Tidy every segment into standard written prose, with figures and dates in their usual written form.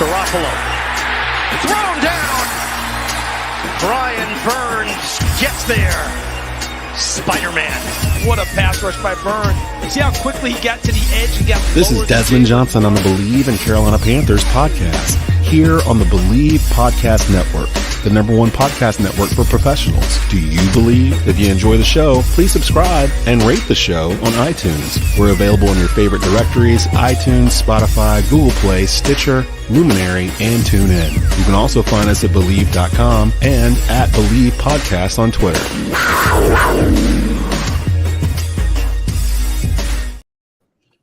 Garoppolo. Thrown down. Brian Burns gets there. Spider-Man. What a pass rush by Burns. See how quickly he got to the edge and got This is Desmond Johnson on the Bleav in Carolina Panthers podcast, here on the Bleav Podcast Network, the #1 podcast network for professionals. Do you Bleav? If you enjoy the show, please subscribe and rate the show on iTunes. We're available in your favorite directories: iTunes, Spotify, Google Play, Stitcher, Luminary, and TuneIn. You can also find us at Bleav.com and at Bleav Podcast on Twitter.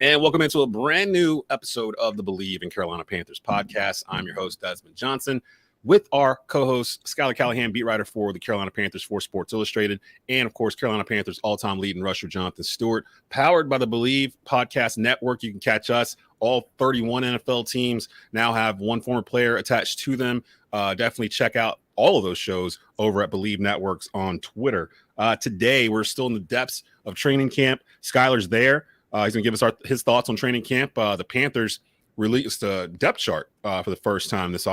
And welcome into a brand new episode of the Bleav in Carolina Panthers podcast. I'm your host, Desmond Johnson, with our co-host, Schuyler, Callihan, beat writer for the Carolina Panthers for Sports Illustrated, and, of course, Carolina Panthers all-time leading rusher, Jonathan Stewart. Powered by the Bleav Podcast Network, you can catch us. All 31 NFL teams now have one former player attached to them. Definitely check out all of those shows over at Bleav Networks on Twitter. Today, we're still in the depths of training camp. Schuyler's there. He's going to give us his thoughts on training camp. The Panthers released a depth chart for the first time this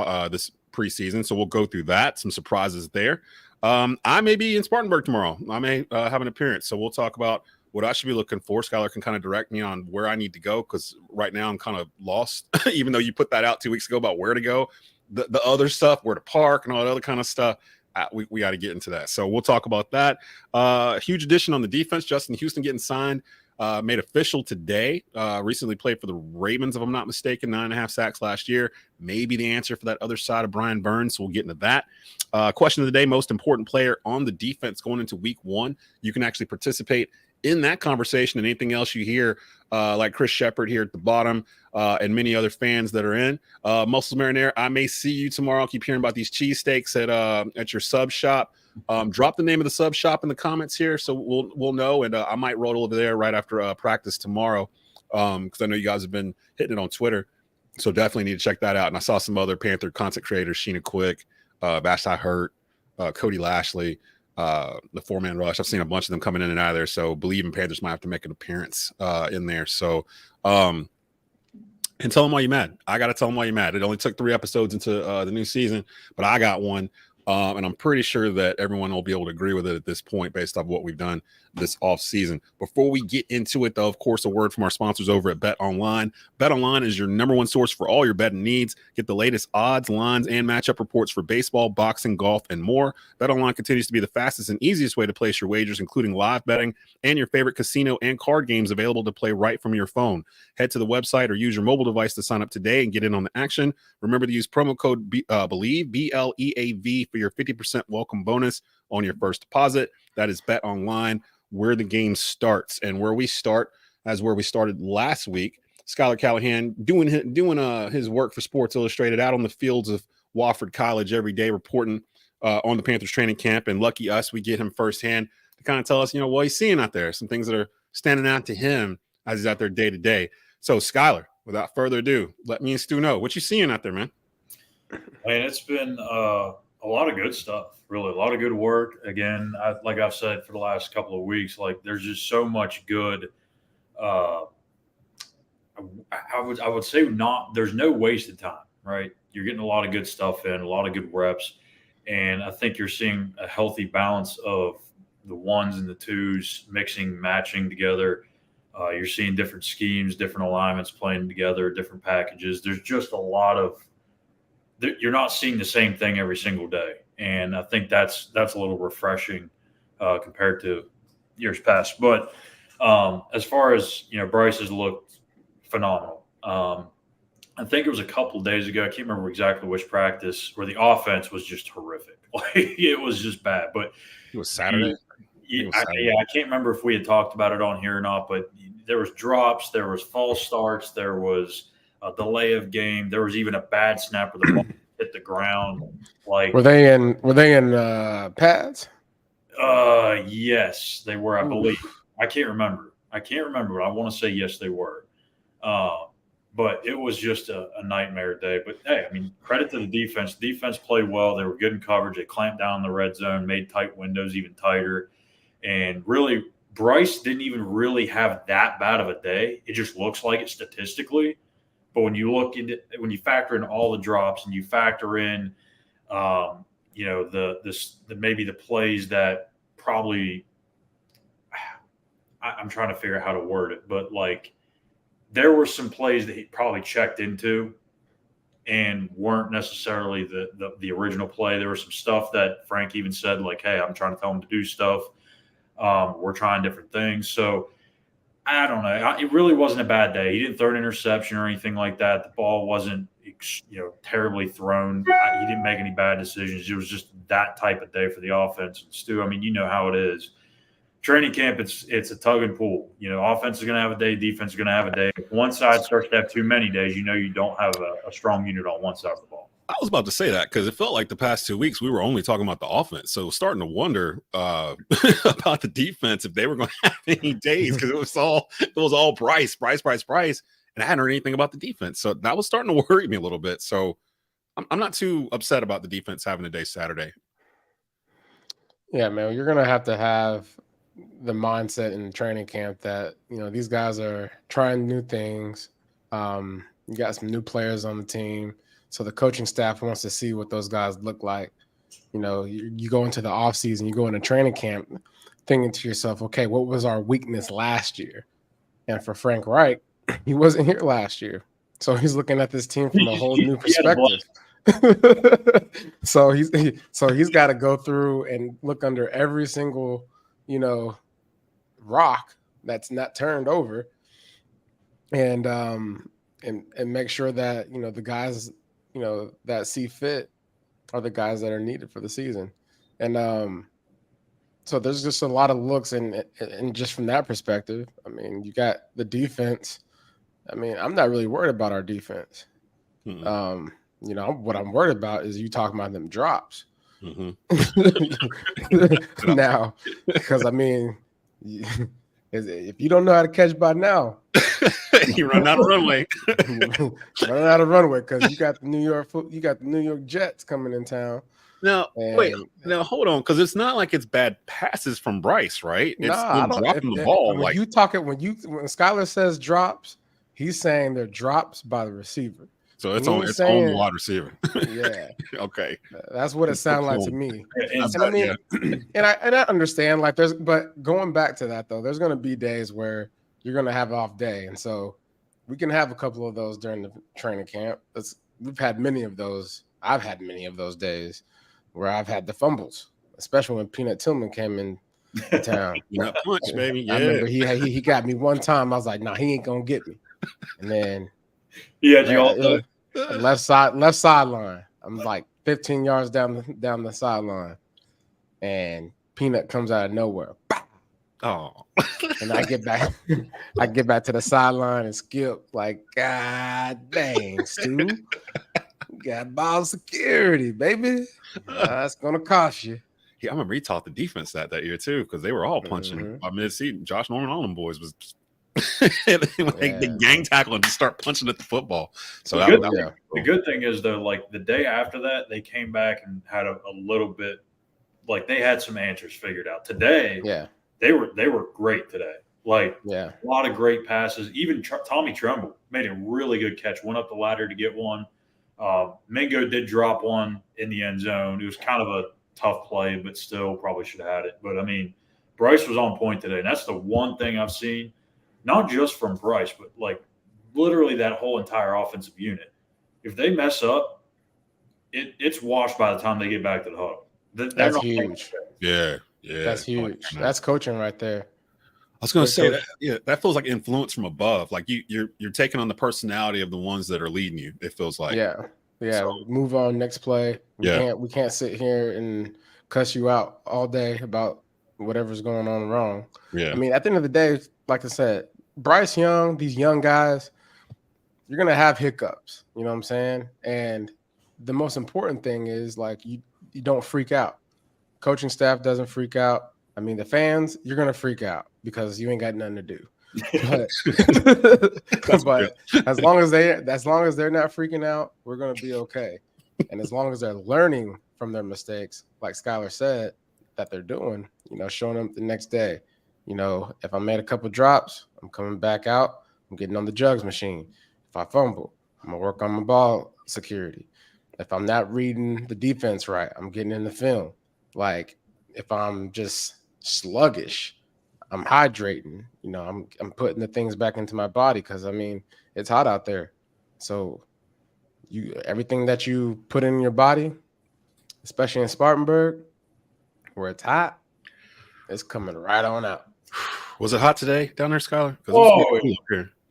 preseason, so we'll go through that. Some surprises there. I may be in Spartanburg tomorrow. I may have an appearance, so we'll talk about what I should be looking for. Schuyler can kind of direct me on where I need to go, because right now I'm kind of lost, even though you put that out 2 weeks ago about where to go. The other stuff, where to park and all that other kind of stuff, we got to get into that. So we'll talk about that. Huge addition on the defense. Justin Houston getting signed. Made official today. Recently played for the Ravens, if I'm not mistaken. 9.5 sacks last year. Maybe the answer for that other side of Brian Burns. So we'll get into that. Question of the day: most important player on the defense going into week 1. You can actually participate in that conversation and anything else you hear, like Chris Shepard here at the bottom, and many other fans that are in. Muscles Marinara, I may see you tomorrow. I'll keep hearing about these cheesesteaks at your sub shop. Drop the name of the sub shop in the comments here, so we'll know, and I might roll over there right after practice tomorrow, because I know you guys have been hitting it on Twitter, so definitely need to check that out. And I saw some other Panther content creators: Sheena Quick, Vashti Hurt, Cody Lashley, the 4-man rush. I've seen a bunch of them coming in and out of there, so Bleav in Panthers might have to make an appearance in there. So and tell them why you're mad. I got to tell them why you're mad. It only took 3 episodes into the new season, but I got one. And I'm pretty sure that everyone will be able to agree with it at this point based off what we've done this offseason. Before we get into it, though, of course, a word from our sponsors over at BetOnline. BetOnline is your #1 source for all your betting needs. Get the latest odds, lines, and matchup reports for baseball, boxing, golf, and more. BetOnline continues to be the fastest and easiest way to place your wagers, including live betting and your favorite casino and card games available to play right from your phone. Head to the website or use your mobile device to sign up today and get in on the action. Remember to use promo code Bleav, BLEAV, for your 50% welcome bonus on your first deposit. That is BetOnline, where the game starts. And where we start, as where we started last week. Schuyler Callihan doing his work for Sports Illustrated, out on the fields of Wofford College every day, reporting on the Panthers training camp. And lucky us, we get him firsthand to kind of tell us, what he's seeing out there, some things that are standing out to him as he's out there day to day. So, Schuyler, without further ado, let me and Stu know what you seeing out there, man. Man, it's been a lot of good stuff, really. A lot of good work. Again, like I've said for the last couple of weeks, like there's just so much good. I would say there's no wasted time, right? You're getting a lot of good stuff in, a lot of good reps. And I think you're seeing a healthy balance of the ones and the twos mixing, matching together. You're seeing different schemes, different alignments playing together, different packages. There's just a lot of – you're not seeing the same thing every single day. And I think that's a little refreshing compared to years past. But as far as, Bryce has looked phenomenal. I think it was a couple of days ago. I can't remember exactly which practice, where the offense was just horrific. It was just bad. But it was Saturday. I can't remember if we had talked about it on here or not, but there was drops, there was false starts, there was a delay of game, there was even a bad snap where the ball hit the ground. Like, were they in pads? Yes, they were, I believe. I can't remember, but I want to say yes, they were. But it was just a nightmare day. But hey, I mean, credit to the defense. The defense played well. They were good in coverage. They clamped down in the red zone, made tight windows even tighter. And really, Bryce didn't even really have that bad of a day. It just looks like it statistically. But when you factor in all the drops and you factor in, maybe the plays that probably, I'm trying to figure out how to word it, but like there were some plays that he probably checked into and weren't necessarily the original play. There was some stuff that Frank even said, like, hey, I'm trying to tell him to do stuff. We're trying different things. So I don't know. It really wasn't a bad day. He didn't throw an interception or anything like that. The ball wasn't, terribly thrown. He didn't make any bad decisions. It was just that type of day for the offense. And Stu, I mean, you know how it is. Training camp, it's a tug and pull. Offense is going to have a day, defense is going to have a day. If one side starts to have too many days, you don't have a strong unit on one side of the ball. I was about to say that because it felt like the past 2 weeks we were only talking about the offense. So starting to wonder about the defense if they were going to have any days because it was all Bryce, and I hadn't heard anything about the defense. So that was starting to worry me a little bit. So I'm not too upset about the defense having a day Saturday. Yeah, man, you're going to have the mindset in training camp that, these guys are trying new things. You got some new players on the team. So the coaching staff wants to see what those guys look like. You go into the offseason, you go into training camp thinking to yourself, okay, what was our weakness last year? And for Frank Reich, he wasn't here last year. So he's looking at this team from a whole new perspective. So he's got to go through and look under every single, rock that's not turned over and make sure that, the guys, that see fit are the guys that are needed for the season. And so there's just a lot of looks and just from that perspective, I mean, you got the defense. I mean, I'm not really worried about our defense. Mm-hmm. What I'm worried about is you talking about them drops. Mm-hmm. Now, because I mean, if you don't know how to catch by now, you run out of runway. Running out of runway because you got the New York Jets coming in town. Now, hold on, because it's not like it's bad passes from Bryce, right? It's dropping the ball. When Schuyler says drops, he's saying they're drops by the receiver. So it's on the wide receiver. Yeah. Okay. That's what it sounded like to me. And I understand but going back to that though, there's going to be days where you're going to have an off day. And so we can have a couple of those during the training camp. We've had many of those. I've had many of those days where I've had the fumbles, especially when Peanut Tillman came in town. Punch, baby. Yeah. I remember he got me one time. I was like, he ain't going to get me. And then left sideline. I'm like 15 yards down the sideline, and Peanut comes out of nowhere. Oh, and I get back to the sideline and skip like, God dang, Stu, you got ball security, baby. That's gonna cost you. Yeah, I remember he taught the defense that year too because they were all punching mid-season. Josh Norman, all them boys was. They gang tackle and just start punching at the football. So the good thing is though, like the day after that, they came back and had a little bit, like they had some answers figured out. Today, they were great today. Like a lot of great passes. Even Tommy Tremble made a really good catch. Went up the ladder to get one. Mingo did drop one in the end zone. It was kind of a tough play, but still probably should have had it. But I mean, Bryce was on point today, and that's the one thing I've seen. Not just from Bryce, but like literally that whole entire offensive unit. If they mess up, it's washed by the time they get back to the huddle. That's huge. Yeah. That's huge. That's coaching right there. I was going to say that. Yeah, that feels like influence from above. Like you're taking on the personality of the ones that are leading you. It feels like. Yeah. So, move on. Next play. We can't sit here and cuss you out all day about whatever's going on wrong. Yeah. I mean, at the end of the day, like I said, Bryce Young, these young guys, you're going to have hiccups, you know what I'm saying? And the most important thing is like you don't freak out. Coaching staff doesn't freak out. I mean, the fans, you're going to freak out because you ain't got nothing to do. But as long as they're not freaking out, we're going to be okay. And as long as they're learning from their mistakes, like Schuyler said, that they're doing, showing them the next day. If I made a couple drops, I'm coming back out. I'm getting on the jugs machine. If I fumble, I'm gonna work on my ball security. If I'm not reading the defense right, I'm getting in the film. Like if I'm just sluggish, I'm hydrating. You know, I'm putting the things back into my body because I mean it's hot out there. So everything that you put in your body, especially in Spartanburg, where it's hot, it's coming right on out. Was it hot today down there, Schuyler? Oh, it was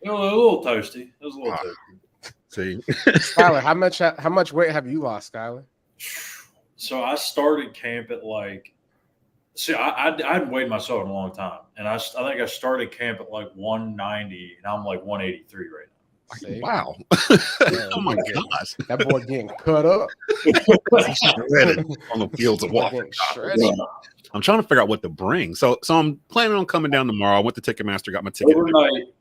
a little toasty. It was a little toasty. See, Schuyler, how much weight have you lost, Schuyler? So I started camp at I hadn't weighed myself in a long time, and I think I started camp at like 190, and I'm like 183 right now. See? Wow! Oh my gosh, that boy getting cut up on the fields of Wofford College. I'm trying to figure out what to bring. So I'm planning on coming down tomorrow. I went to Ticketmaster, got my ticket.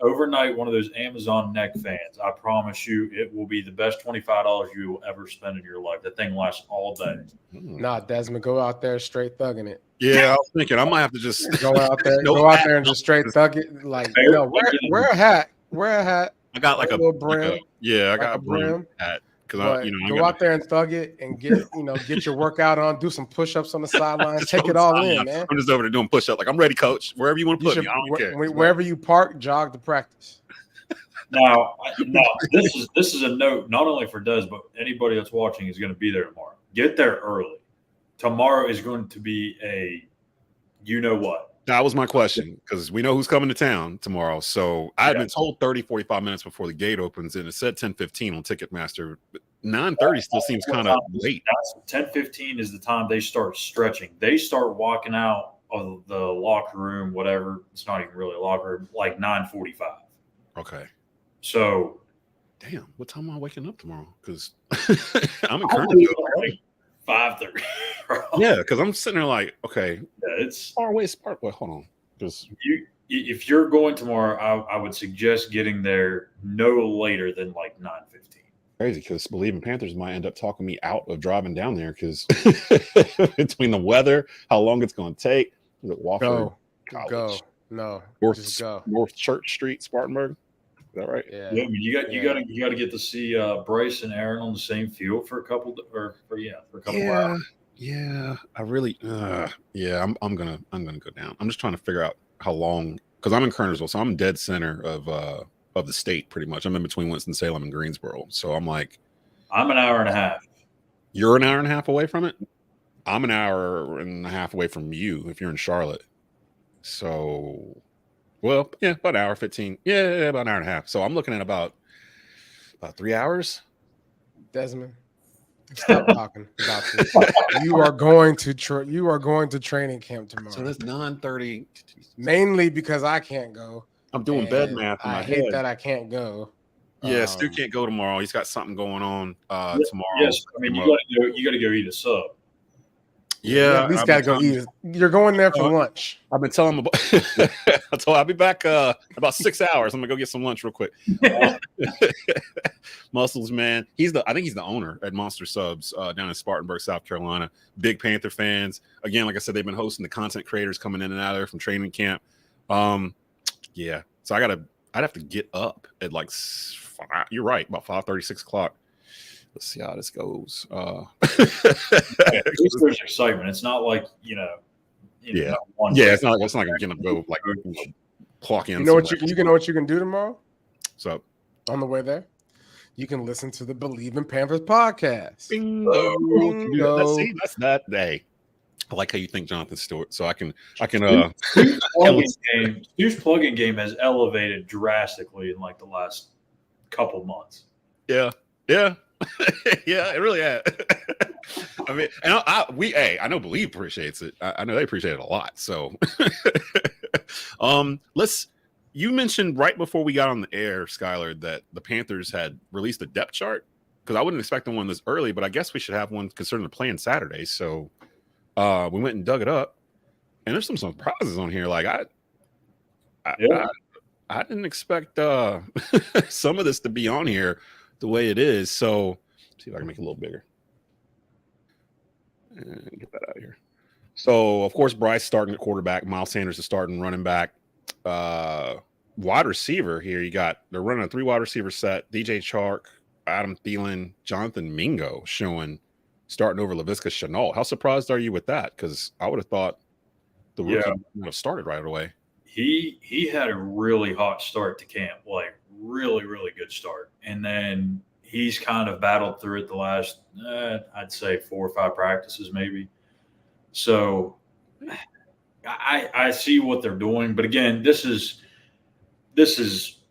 Overnight, one of those Amazon neck fans. I promise you, it will be the best $25 you will ever spend in your life. That thing lasts all day. Nah, Desmond, go out there straight thugging it. Yeah, I was thinking I might have to just go out there and just straight thug it. Like, wear a hat. Wear a hat. I got like a little brim. I got a brim hat. Because go out there and thug it and get your workout on, do some push-ups on the sidelines, take it all in, man. I'm just over there doing push-ups. Like, I'm ready, coach. Wherever you want to put me, I don't care. Wherever you park, jog to practice. Now, this is a note not only for Des, but anybody that's watching is going to be there tomorrow. Get there early. Tomorrow is going to be a you know what. That was my question, because we know who's coming to town tomorrow. So I had been told 30, 45 minutes before the gate opens, and it said 10:15 on Ticketmaster. But 9:30 still seems kind of late. 10:15 is the time they start stretching. They start walking out of the locker room, whatever. It's not even really a locker room, like 9:45. Okay. So, damn, what time am I waking up tomorrow? Because I'm encouraged. 5:30. Yeah, because I'm sitting there like, okay, it's far away. Wait, hold on. Because if you're going tomorrow, I would suggest getting there no later than like 9:15. Crazy, because Bleav in Panthers might end up talking me out of driving down there because between the weather, how long it's going to take. Wofford College. No, North Church Street, Spartanburg. Is that right? Yeah. I mean, you got to get to see Bryce and Aaron on the same field for a couple hours. Yeah, I really, I'm gonna go down. I'm just trying to figure out how long, because I'm in Kernersville, so I'm dead center of the state pretty much. I'm in between Winston-Salem and Greensboro, so I'm an hour and a half. You're an hour and a half away from it. I'm an hour and a half away from you if you're in Charlotte. So, well, yeah, about an hour 15. Yeah, about an hour and a half. So I'm looking at about 3 hours. Desmond, stop talking about this. You are going to training camp tomorrow. So that's 9:30. Mainly because I can't go. I'm doing bed math. I hate that I can't go. Yeah, Stu can't go tomorrow. He's got something going on tomorrow. Yes, I mean you got to go eat a sub. Yeah, at least got to go eat. You're going there for lunch. I've been telling him about. I'll be back about 6 hours. I'm gonna go get some lunch real quick. Muscles, man. I think he's the owner at Monster Subs down in Spartanburg, South Carolina. Big Panther fans. Again, like I said, they've been hosting the content creators coming in and out of there from training camp. Yeah. So I'd have to get up at like you're right, about 5:30, 6 o'clock. Let's see how this goes. There's excitement. It's not like it's not gonna go like clock in. You know what you can do tomorrow? So on the way there, you can listen to the Bleav in Panthers podcast. Bingo. That's that day. I like how you think, Jonathan Stewart. So I can. Stu's plug-in game has elevated drastically in like the last couple months. Yeah. Yeah, it really has. I mean, and I know Bleav appreciates it. I know they appreciate it a lot. So, you mentioned right before we got on the air, Schuyler, that the Panthers had released a depth chart, because I wouldn't expect one this early, but I guess we should have one considering the playing Saturday. So, we went and dug it up, and there's some surprises on here. Like I didn't expect some of this to be on here the way it is. So see if I can make it a little bigger and get that out of here. So of course, Bryce starting at quarterback, Miles Sanders is starting running back. Wide receiver here, they're running a 3 wide receiver set. DJ Chark, Adam Thielen, Jonathan Mingo starting over Laviska Shenault. How surprised are you with that? Because I would have thought the rookie would have started right away. He had a really hot start to camp, like really, really good start. And then he's kind of battled through it the last, I'd say 4 or 5 practices maybe. So I see what they're doing. But again, this is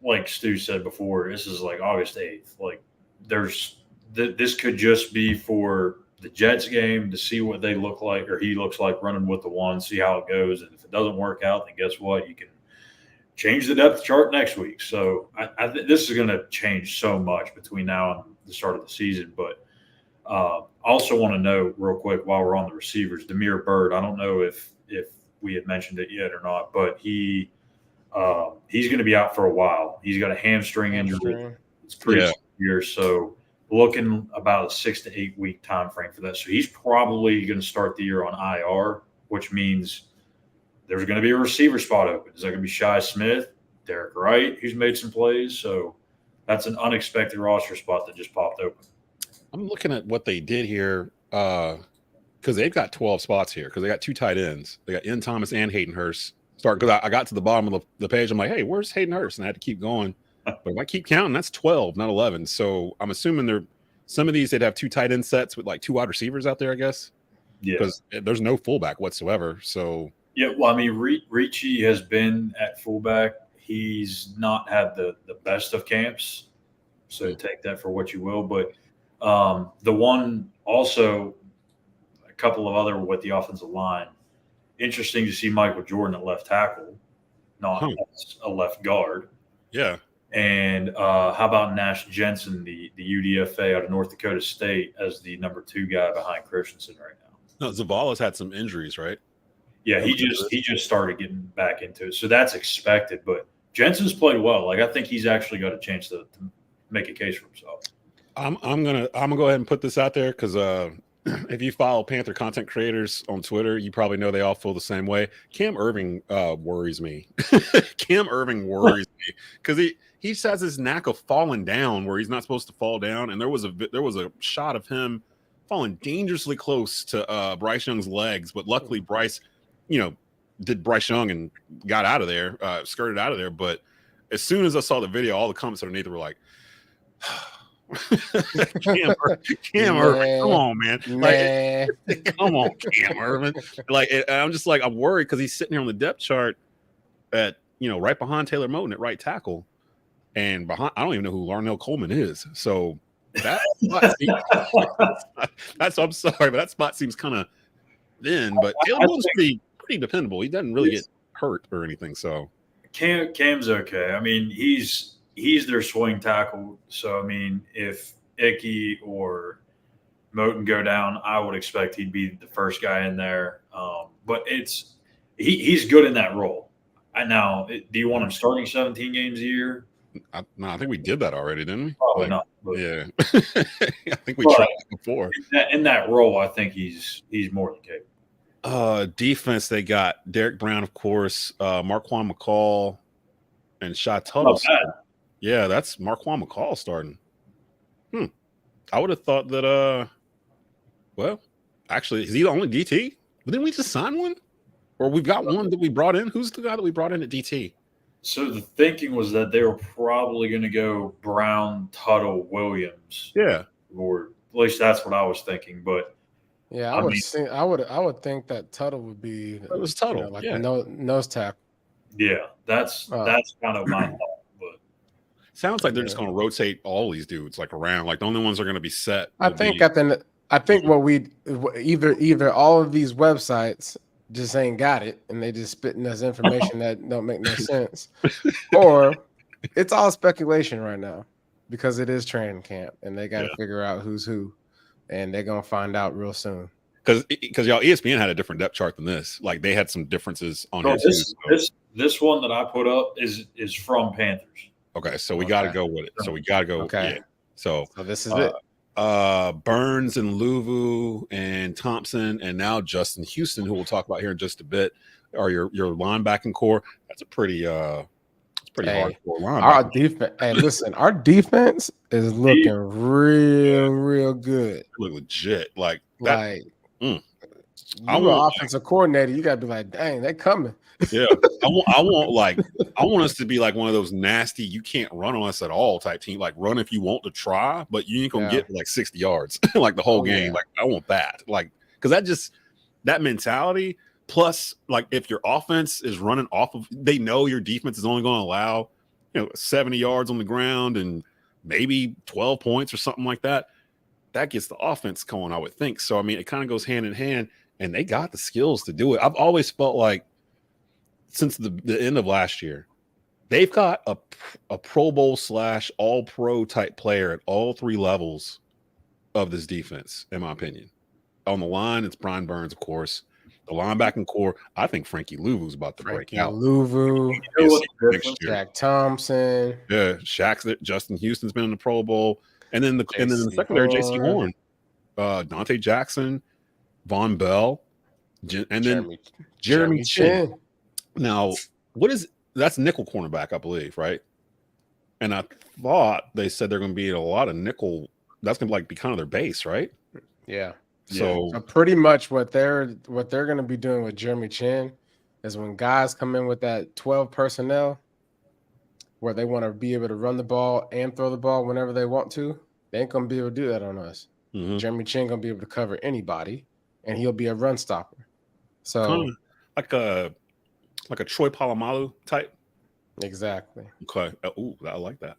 like Stu said before, this is like August 8th. Like this could just be for the Jets game to see what they look like, or he looks like running with the one, see how it goes. And if it doesn't work out, then guess what? You can change the depth chart next week. So I think this is going to change so much between now and the start of the season. But I also want to know real quick while we're on the receivers, Damiere Byrd. I don't know if we had mentioned it yet or not, but he's going to be out for a while. He's got a hamstring injury. It's pretty severe, so looking about a 6 to 8 week time frame for that. So he's probably going to start the year on IR, which means there's going to be a receiver spot open. Is that going to be Shi Smith, Derek Wright, who's made some plays? So that's an unexpected roster spot that just popped open. I'm looking at what they did here because they've got 12 spots here because they got 2 tight ends. They got Ian Thomas and Hayden Hurst. Because I got to the bottom of the page. I'm like, hey, where's Hayden Hurst? And I had to keep going. But if I keep counting, that's 12, not 11. So I'm assuming some of these they'd have 2 tight end sets with like 2 wide receivers out there, I guess. Yeah. Because there's no fullback whatsoever. So yeah, well, I mean, Ricci has been at fullback. He's not had the best of camps. So take that for what you will. But the one also, a couple of other with the offensive line. Interesting to see Michael Jordan at left tackle, not as a left guard. Yeah. And how about Nash Jensen, the UDFA out of North Dakota State, as the number 2 guy behind Christensen right now? No, Zavala's had some injuries, right? Yeah, he just started getting back into it, so that's expected. But Jensen's played well. Like I think he's actually got a chance to make a case for himself. I'm gonna go ahead and put this out there because if you follow Panther content creators on Twitter, you probably know they all feel the same way. Cam Irving worries me. Cam Irving worries me because he just has this knack of falling down where he's not supposed to fall down. And there was a shot of him falling dangerously close to Bryce Young's legs, but luckily Bryce, did Bryce Young and got out of there, skirted out of there. But as soon as I saw the video, all the comments underneath were like. Cam Irving, come on, man! Like, come on, Cam Irving. Like, I'm just like, I'm worried because he's sitting here on the depth chart at right behind Taylor Moton at right tackle, and behind I don't even know who Larnell Coleman is. So that that's I'm sorry, but that spot seems kind of thin. But Taylor Moton's pretty dependable. He doesn't really get hurt or anything. So Cam's okay. I mean, he's their swing tackle. So, I mean, if Icky or Moton go down, I would expect he'd be the first guy in there. But he's good in that role. Do you want him starting 17 games a year? No, I think we did that already, didn't we? Probably not. But, yeah. I think we tried it before. In that role, I think he's more than capable. Defense, they got Derek Brown, of course, Marquand McCall, and Shy Tuttle. Yeah, that's Marquand McCall starting. I would have thought that well, actually, is he the only DT? But didn't we just sign one? Or we've got one that we brought in? Who's the guy that we brought in at DT? So the thinking was that they were probably going to go Brown, Tuttle, Williams. Yeah. Or at least that's what I was thinking. But yeah, I would think that Tuttle would be it was Tuttle. a nose tackle. Yeah, that's kind of my thought. Sounds like they're just going to rotate all these dudes like around. Like the only ones that are going to be set. I think what either all of these websites just ain't got it and they just spitting us information that don't make no sense, or it's all speculation right now because it is training camp and they got to figure out who's who, and they're gonna find out real soon. Because y'all ESPN had a different depth chart than this. Like they had some differences on this one that I put up is from Panthers. Okay, so we got to go with it. So we got to go. Okay. Yeah. So this is it. Burns and Luvu and Thompson and now Justin Houston, who we'll talk about here in just a bit, are your linebacking core. That's a pretty pretty hardcore line. Our defense. Hey, listen, our defense is looking real good. Look legit. Like that. Like mm. you an offensive coordinator, you gotta be like, dang, they coming. Yeah, I want us to be like one of those nasty, you can't run on us at all type team. Like run if you want to try, but you ain't gonna get like 60 yards like the whole game. Yeah. Like I want that, like because that mentality. Plus, like if your offense is running off of, they know your defense is only going to allow 70 yards on the ground and maybe 12 points or something like that. That gets the offense going, I would think. So I mean, it kind of goes hand in hand, and they got the skills to do it. I've always felt like, since the end of last year, they've got a Pro Bowl / All-Pro type player at all three levels of this defense, in my opinion. On the line, it's Brian Burns, of course. The linebacking core, I think Frankie Louvu's about to break out. Louvu, Jack Thompson. Yeah, Justin Houston's been in the Pro Bowl. And then in the secondary, J.C. Horn, Dante Jackson, Von Bell, and then Jeremy Chin. Now, that's nickel cornerback, I believe, right? And I thought they said they're going to be a lot of nickel. That's going to be kind of their base, right? Yeah. So pretty much what they're going to be doing with Jeremy Chin is when guys come in with that 12 personnel, where they want to be able to run the ball and throw the ball whenever they want to, they ain't going to be able to do that on us. Mm-hmm. Jeremy Chin going to be able to cover anybody, and he'll be a run stopper. So kind of like a Troy Polamalu type. Exactly. Okay. Ooh, I like that.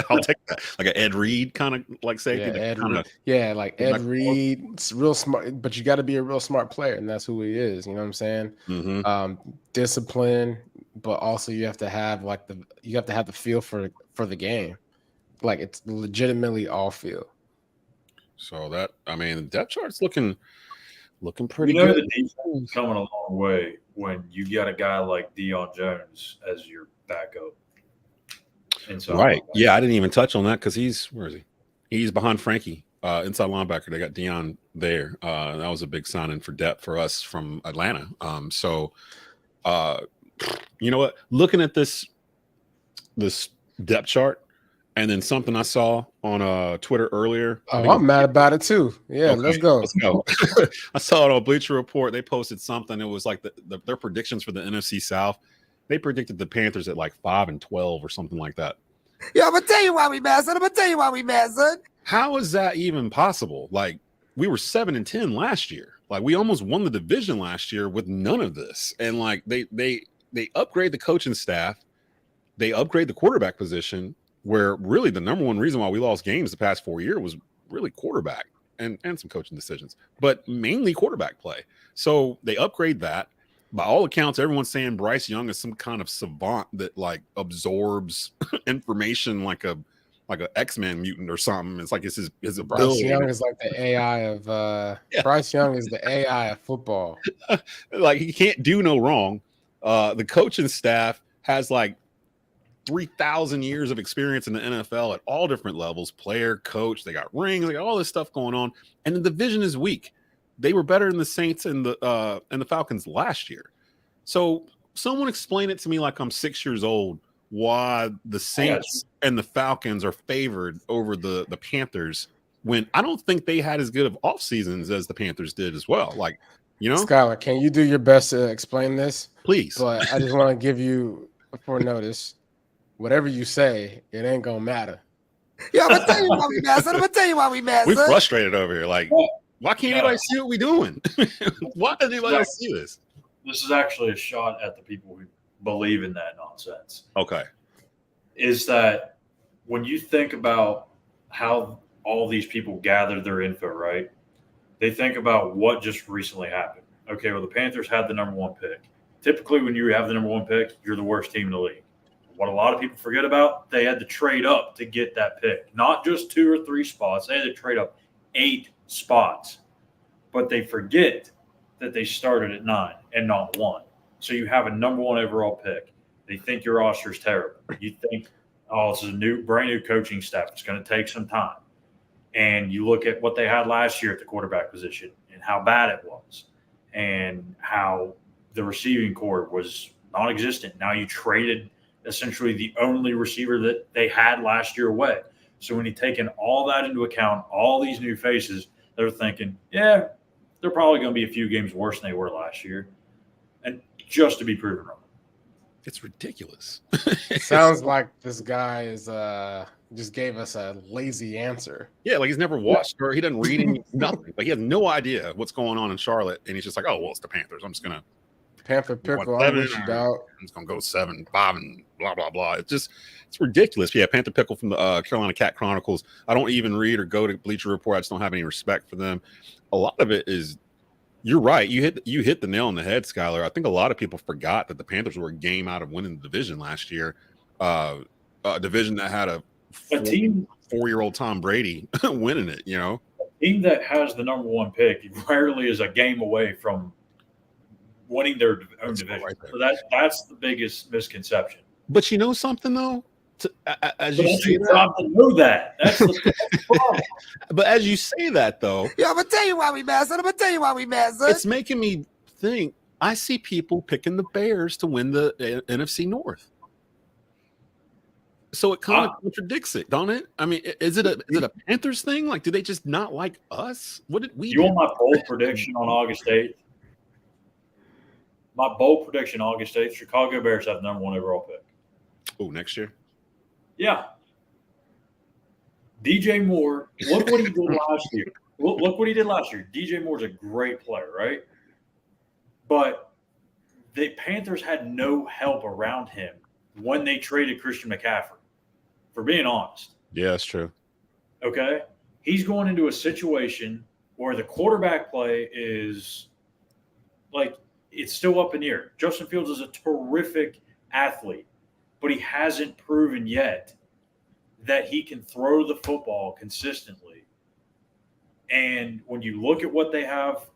I'll take that. Like an Ed Reed kind of like safety. Like Ed Reed. It's real smart, but you got to be a real smart player, and that's who he is. You know what I'm saying? Mm-hmm. Discipline, but also you have to have the feel for the game. Like it's legitimately all feel. So the depth chart's looking pretty good. The defense is coming a long way when you got a guy like Deion Jones as your backup. Right. Yeah, I didn't even touch on that because where is he? He's behind Frankie, inside linebacker. They got Deion there. That was a big signing for depth for us from Atlanta. You know what? Looking at this depth chart, and then something I saw on Twitter earlier. I'm mad about it too. Yeah, okay, let's go. I saw it on Bleacher Report. They posted something. It was like their predictions for the NFC South. They predicted the Panthers at like 5-12 or something like that. Yeah, I'm gonna tell you why we mad, son. How is that even possible? Like we were 7-10 last year. Like we almost won the division last year with none of this. And like they upgrade the coaching staff. They upgrade the quarterback position, where really the number one reason why we lost games the past 4 years was really quarterback and some coaching decisions, but mainly quarterback play. So they upgrade that. By all accounts, everyone's saying Bryce Young is some kind of savant that like absorbs information like a X-Men mutant or something. It's like it's his ability. Bryce Young is like the AI of Bryce Young is the AI of football. Like he can't do no wrong. The coaching staff has like 3,000 years of experience in the NFL at all different levels, player, coach, they got rings, they got all this stuff going on, and the division is weak. They were better than the Saints and the Falcons last year. So someone explain it to me like I'm 6 years old, why the Saints and the Falcons are favored over the Panthers when I don't think they had as good of off seasons as the Panthers did as well. Like, Schuyler, can you do your best to explain this? Please. But I just want to give you a foreknotice. Whatever you say, it ain't gonna matter. Yeah, I'm gonna tell you why we mad, We're frustrated over here. Like, why can't anybody see what we're doing? Why doesn't anybody else see this? This is actually a shot at the people who believe in that nonsense. Okay. Is that when you think about how all these people gather their info, right? They think about what just recently happened. Okay, well, the Panthers had the number one pick. Typically, when you have the number one pick, you're the worst team in the league. What a lot of people forget about, they had to trade up to get that pick. Not just 2 or 3 spots. They had to trade up 8 spots. But they forget that they started at 9 and not 1. So you have a number 1 overall pick. They think your roster is terrible. You think, this is a brand new coaching staff. It's going to take some time. And you look at what they had last year at the quarterback position and how bad it was and how the receiving core was non-existent. Now you traded essentially the only receiver that they had last year away. So when you take in all that into account, all these new faces, they're thinking, yeah, they're probably going to be a few games worse than they were last year. And just to be proven wrong. It's ridiculous. Sounds like this guy is just gave us a lazy answer. Yeah, like he's never watched or he doesn't read any nothing. Like he has no idea what's going on in Charlotte, and he's just like, oh well, it's the Panthers. I'm just gonna Panther pickle. I'm with you, dog. I'm just gonna go 7-5 and blah blah blah. It's ridiculous. Yeah, Panther Pickle from the Carolina Cat Chronicles. I don't even read or go to Bleacher Report. I just don't have any respect for them. A lot of it is. You're right. You hit the nail on the head, Schuyler. I think a lot of people forgot that the Panthers were a game out of winning the division last year. A division that had a team 4-year-old Tom Brady winning it. You know, a team that has the number 1 pick rarely is a game away from winning their own division. Right, so that's the biggest misconception. But you know something though. As you say that, to know that. That's the problem. But as you say that, though, yeah, I'm gonna tell you why we mad, son. It's making me think. I see people picking the Bears to win the NFC North. So it kind of contradicts it, don't it? I mean, is it a Panthers thing? Like, do they just not like us? What did we? You want my bold prediction on August 8th? My bold prediction, August 8th: Chicago Bears have number 1 overall pick. Oh, next year. Yeah. DJ Moore, look what he did last year. Look what he did last year. DJ Moore's a great player, right? But the Panthers had no help around him when they traded Christian McCaffrey, for being honest. Yeah, that's true. Okay? He's going into a situation where the quarterback play is like it's still up in the air. Justin Fields is a terrific athlete, but he hasn't proven yet that he can throw the football consistently. And when you look at what they have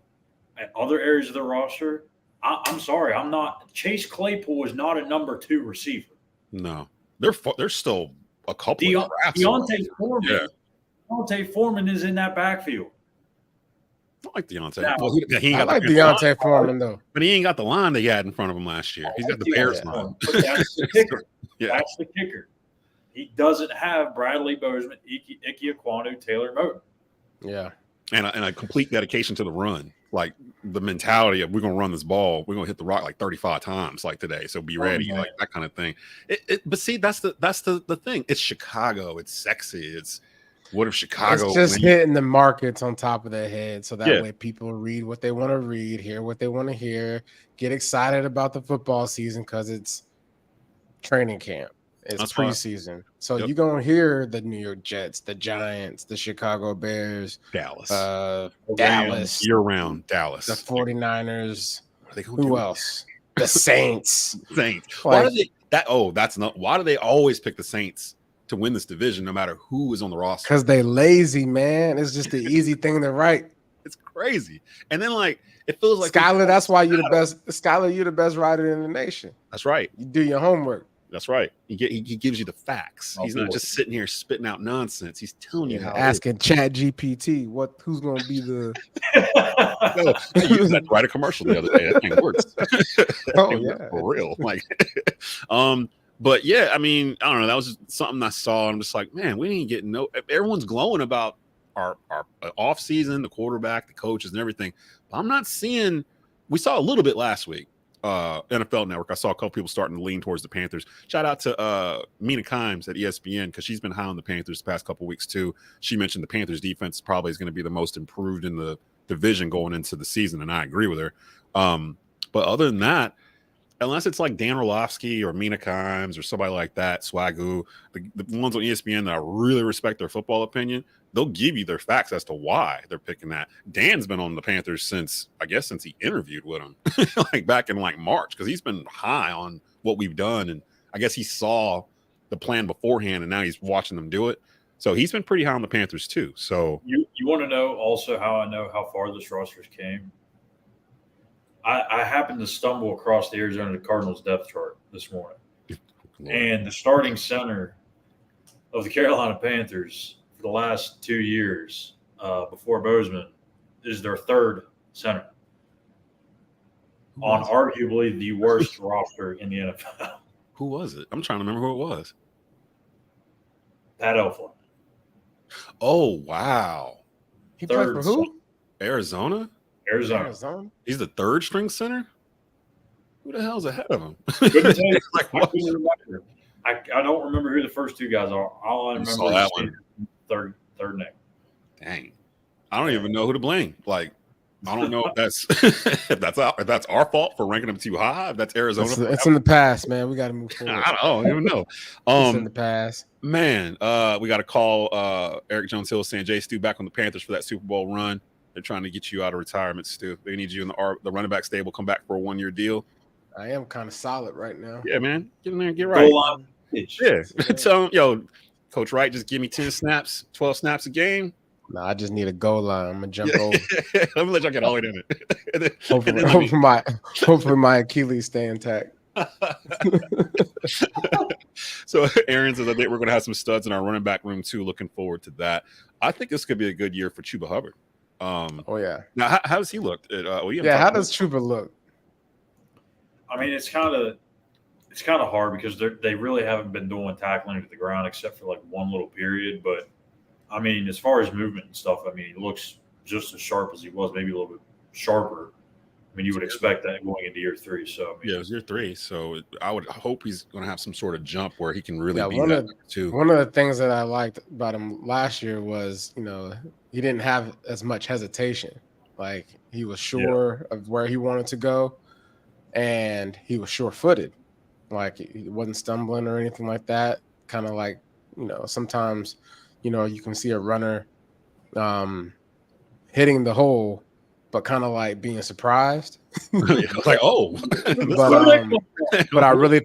at other areas of the roster, I'm sorry, I'm not. Chase Claypool is not a number 2 receiver. No, they're still a couple. Deontay Foreman. Yeah. Deontay Foreman is in that backfield. I like Deontay. Now, I like Deontay Foreman though, but he ain't got the line they had in front of him last year. He's got the Bears line. But that's the kicker. Yeah. That's the kicker. He doesn't have Bradley Bozeman, Ike Ekwonu, Taylor Moton. Yeah. And a complete dedication to the run. Like the mentality of we're going to run this ball. We're going to hit the rock like 35 times like today. So be ready. Like that kind of thing. But see, that's the thing. It's Chicago. It's sexy. It's what if Chicago it's just hitting the markets on top of their head. So that way people read what they want to read, hear what they want to hear, get excited about the football season because it's training camp. It's preseason. So you're going to hear the New York Jets, the Giants, the Chicago Bears, Dallas, year-round Dallas, the 49ers. Who else? The Saints. Why do they why do they always pick the Saints to win this division no matter who is on the roster? Because they lazy, man. It's just the easy thing to write. It's crazy. And then it feels like Schuyler, that's why you're the best. Schuyler, you're the best writer in the nation. That's right. You do your homework. That's right. He gives you the facts. He's not just sitting here spitting out nonsense. He's telling you how. Asking Chat GPT who's going to be the. I used that to write a commercial the other day. That thing works. For real. But yeah, I mean, I don't know. That was just something I saw. I'm just like, man, we ain't getting no. Everyone's glowing about our off season, the quarterback, the coaches, and everything. But I'm not seeing. We saw a little bit last week. NFL Network. I saw a couple people starting to lean towards the Panthers. Shout out to Mina Kimes at ESPN because she's been high on the Panthers the past couple weeks too. She mentioned the Panthers defense probably is going to be the most improved in the division going into the season, and I agree with her. But other than that, unless it's like Dan Orlovsky or Mina Kimes or somebody like that, Swagoo, the ones on ESPN that I really respect their football opinion, they'll give you their facts as to why they're picking that. Dan's been on the Panthers since he interviewed with them, like back in March, because he's been high on what we've done. And I guess he saw the plan beforehand and now he's watching them do it. So he's been pretty high on the Panthers too. So you want to know also how I know how far this roster came? I happened to stumble across the Arizona Cardinals depth chart this morning. And the starting center of the Carolina Panthers for the last 2 years before Bozeman is their third center on arguably the worst roster in the NFL. Who was it? I'm trying to remember who it was. Pat Elflein. Oh, wow. He played for who? Arizona? Arizona. He's the third string center? Who the hell's ahead of him? Couldn't tell you. Like, I couldn't remember. I don't remember who the first two guys are. All I remember saw is that one. Third name. Dang. I don't even know who to blame. Like, I don't know if that's if that's our fault for ranking them too high. If that's Arizona. It's in the past, man. We got to move forward. I don't even know. It's in the past. Man, we got to call Eric Jones Hill saying Jay Stu back on the Panthers for that Super Bowl run. They're trying to get you out of retirement, Stu. They need you in the running back stable. Come back for a 1-year deal. I am kind of solid right now. Yeah, man. Get in there and get right. Yeah. Tell him, yo, Coach Wright, just give me 10 snaps, 12 snaps a game. No, I just need a goal line. I'm gonna jump over. Let me let y'all get all in it. Hopefully my Achilles stay intact. So Aaron says, I think we're going to have some studs in our running back room too. Looking forward to that. I think this could be a good year for Chuba Hubbard. Oh yeah. Now, how does he look? How does Chuba look? I mean, it's kind of hard because they really haven't been doing tackling to the ground except for like one little period. But I mean, as far as movement and stuff, I mean, he looks just as sharp as he was, maybe a little bit sharper. I mean, you would expect that going into year 3. So I mean, yeah, it was year 3. So I would hope he's going to have some sort of jump where he can really be one that too. One of the things that I liked about him last year was, he didn't have as much hesitation. Like he was sure of where he wanted to go, and he was sure-footed. Like he wasn't stumbling or anything like that. Kind of like, sometimes, you can see a runner hitting the hole, but kind of like being surprised. Like, oh, but I really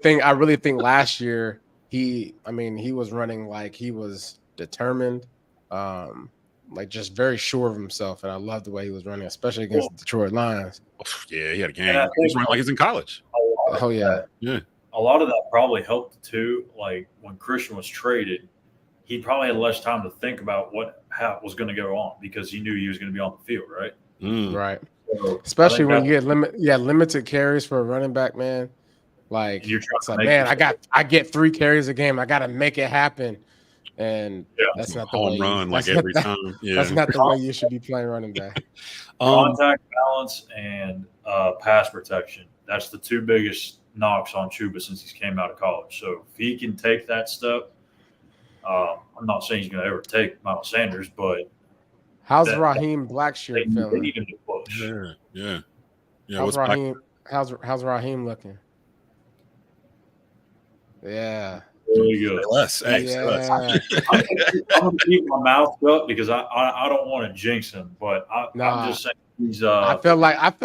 think last year he was running like he was determined, like just very sure of himself, and I love the way he was running, especially against the Detroit Lions. Yeah, he had a game. He's running like he's in college. Oh yeah, yeah. A lot of that probably helped too. Like when Christian was traded, he probably had less time to think about how was going to go on because he knew he was going to be on the field, right? Right. So especially when you get limited carries for a running back, man. Like you're it's like, man, I get 3 carries a game. I got to make it happen, and that's not the home run like every time. Yeah, that's not the way you should be playing running back. Contact balance and pass protection. That's the 2 biggest knocks on Chuba since he came out of college. So if he can take that step, I'm not saying he's going to ever take Miles Sanders, but how's Raheem Blackshear feeling? They need him to push. Yeah. How's Raheem looking? Yeah. Really good. Less. I'm going to keep my mouth shut because I don't want to jinx him, but I'm just saying he's. I feel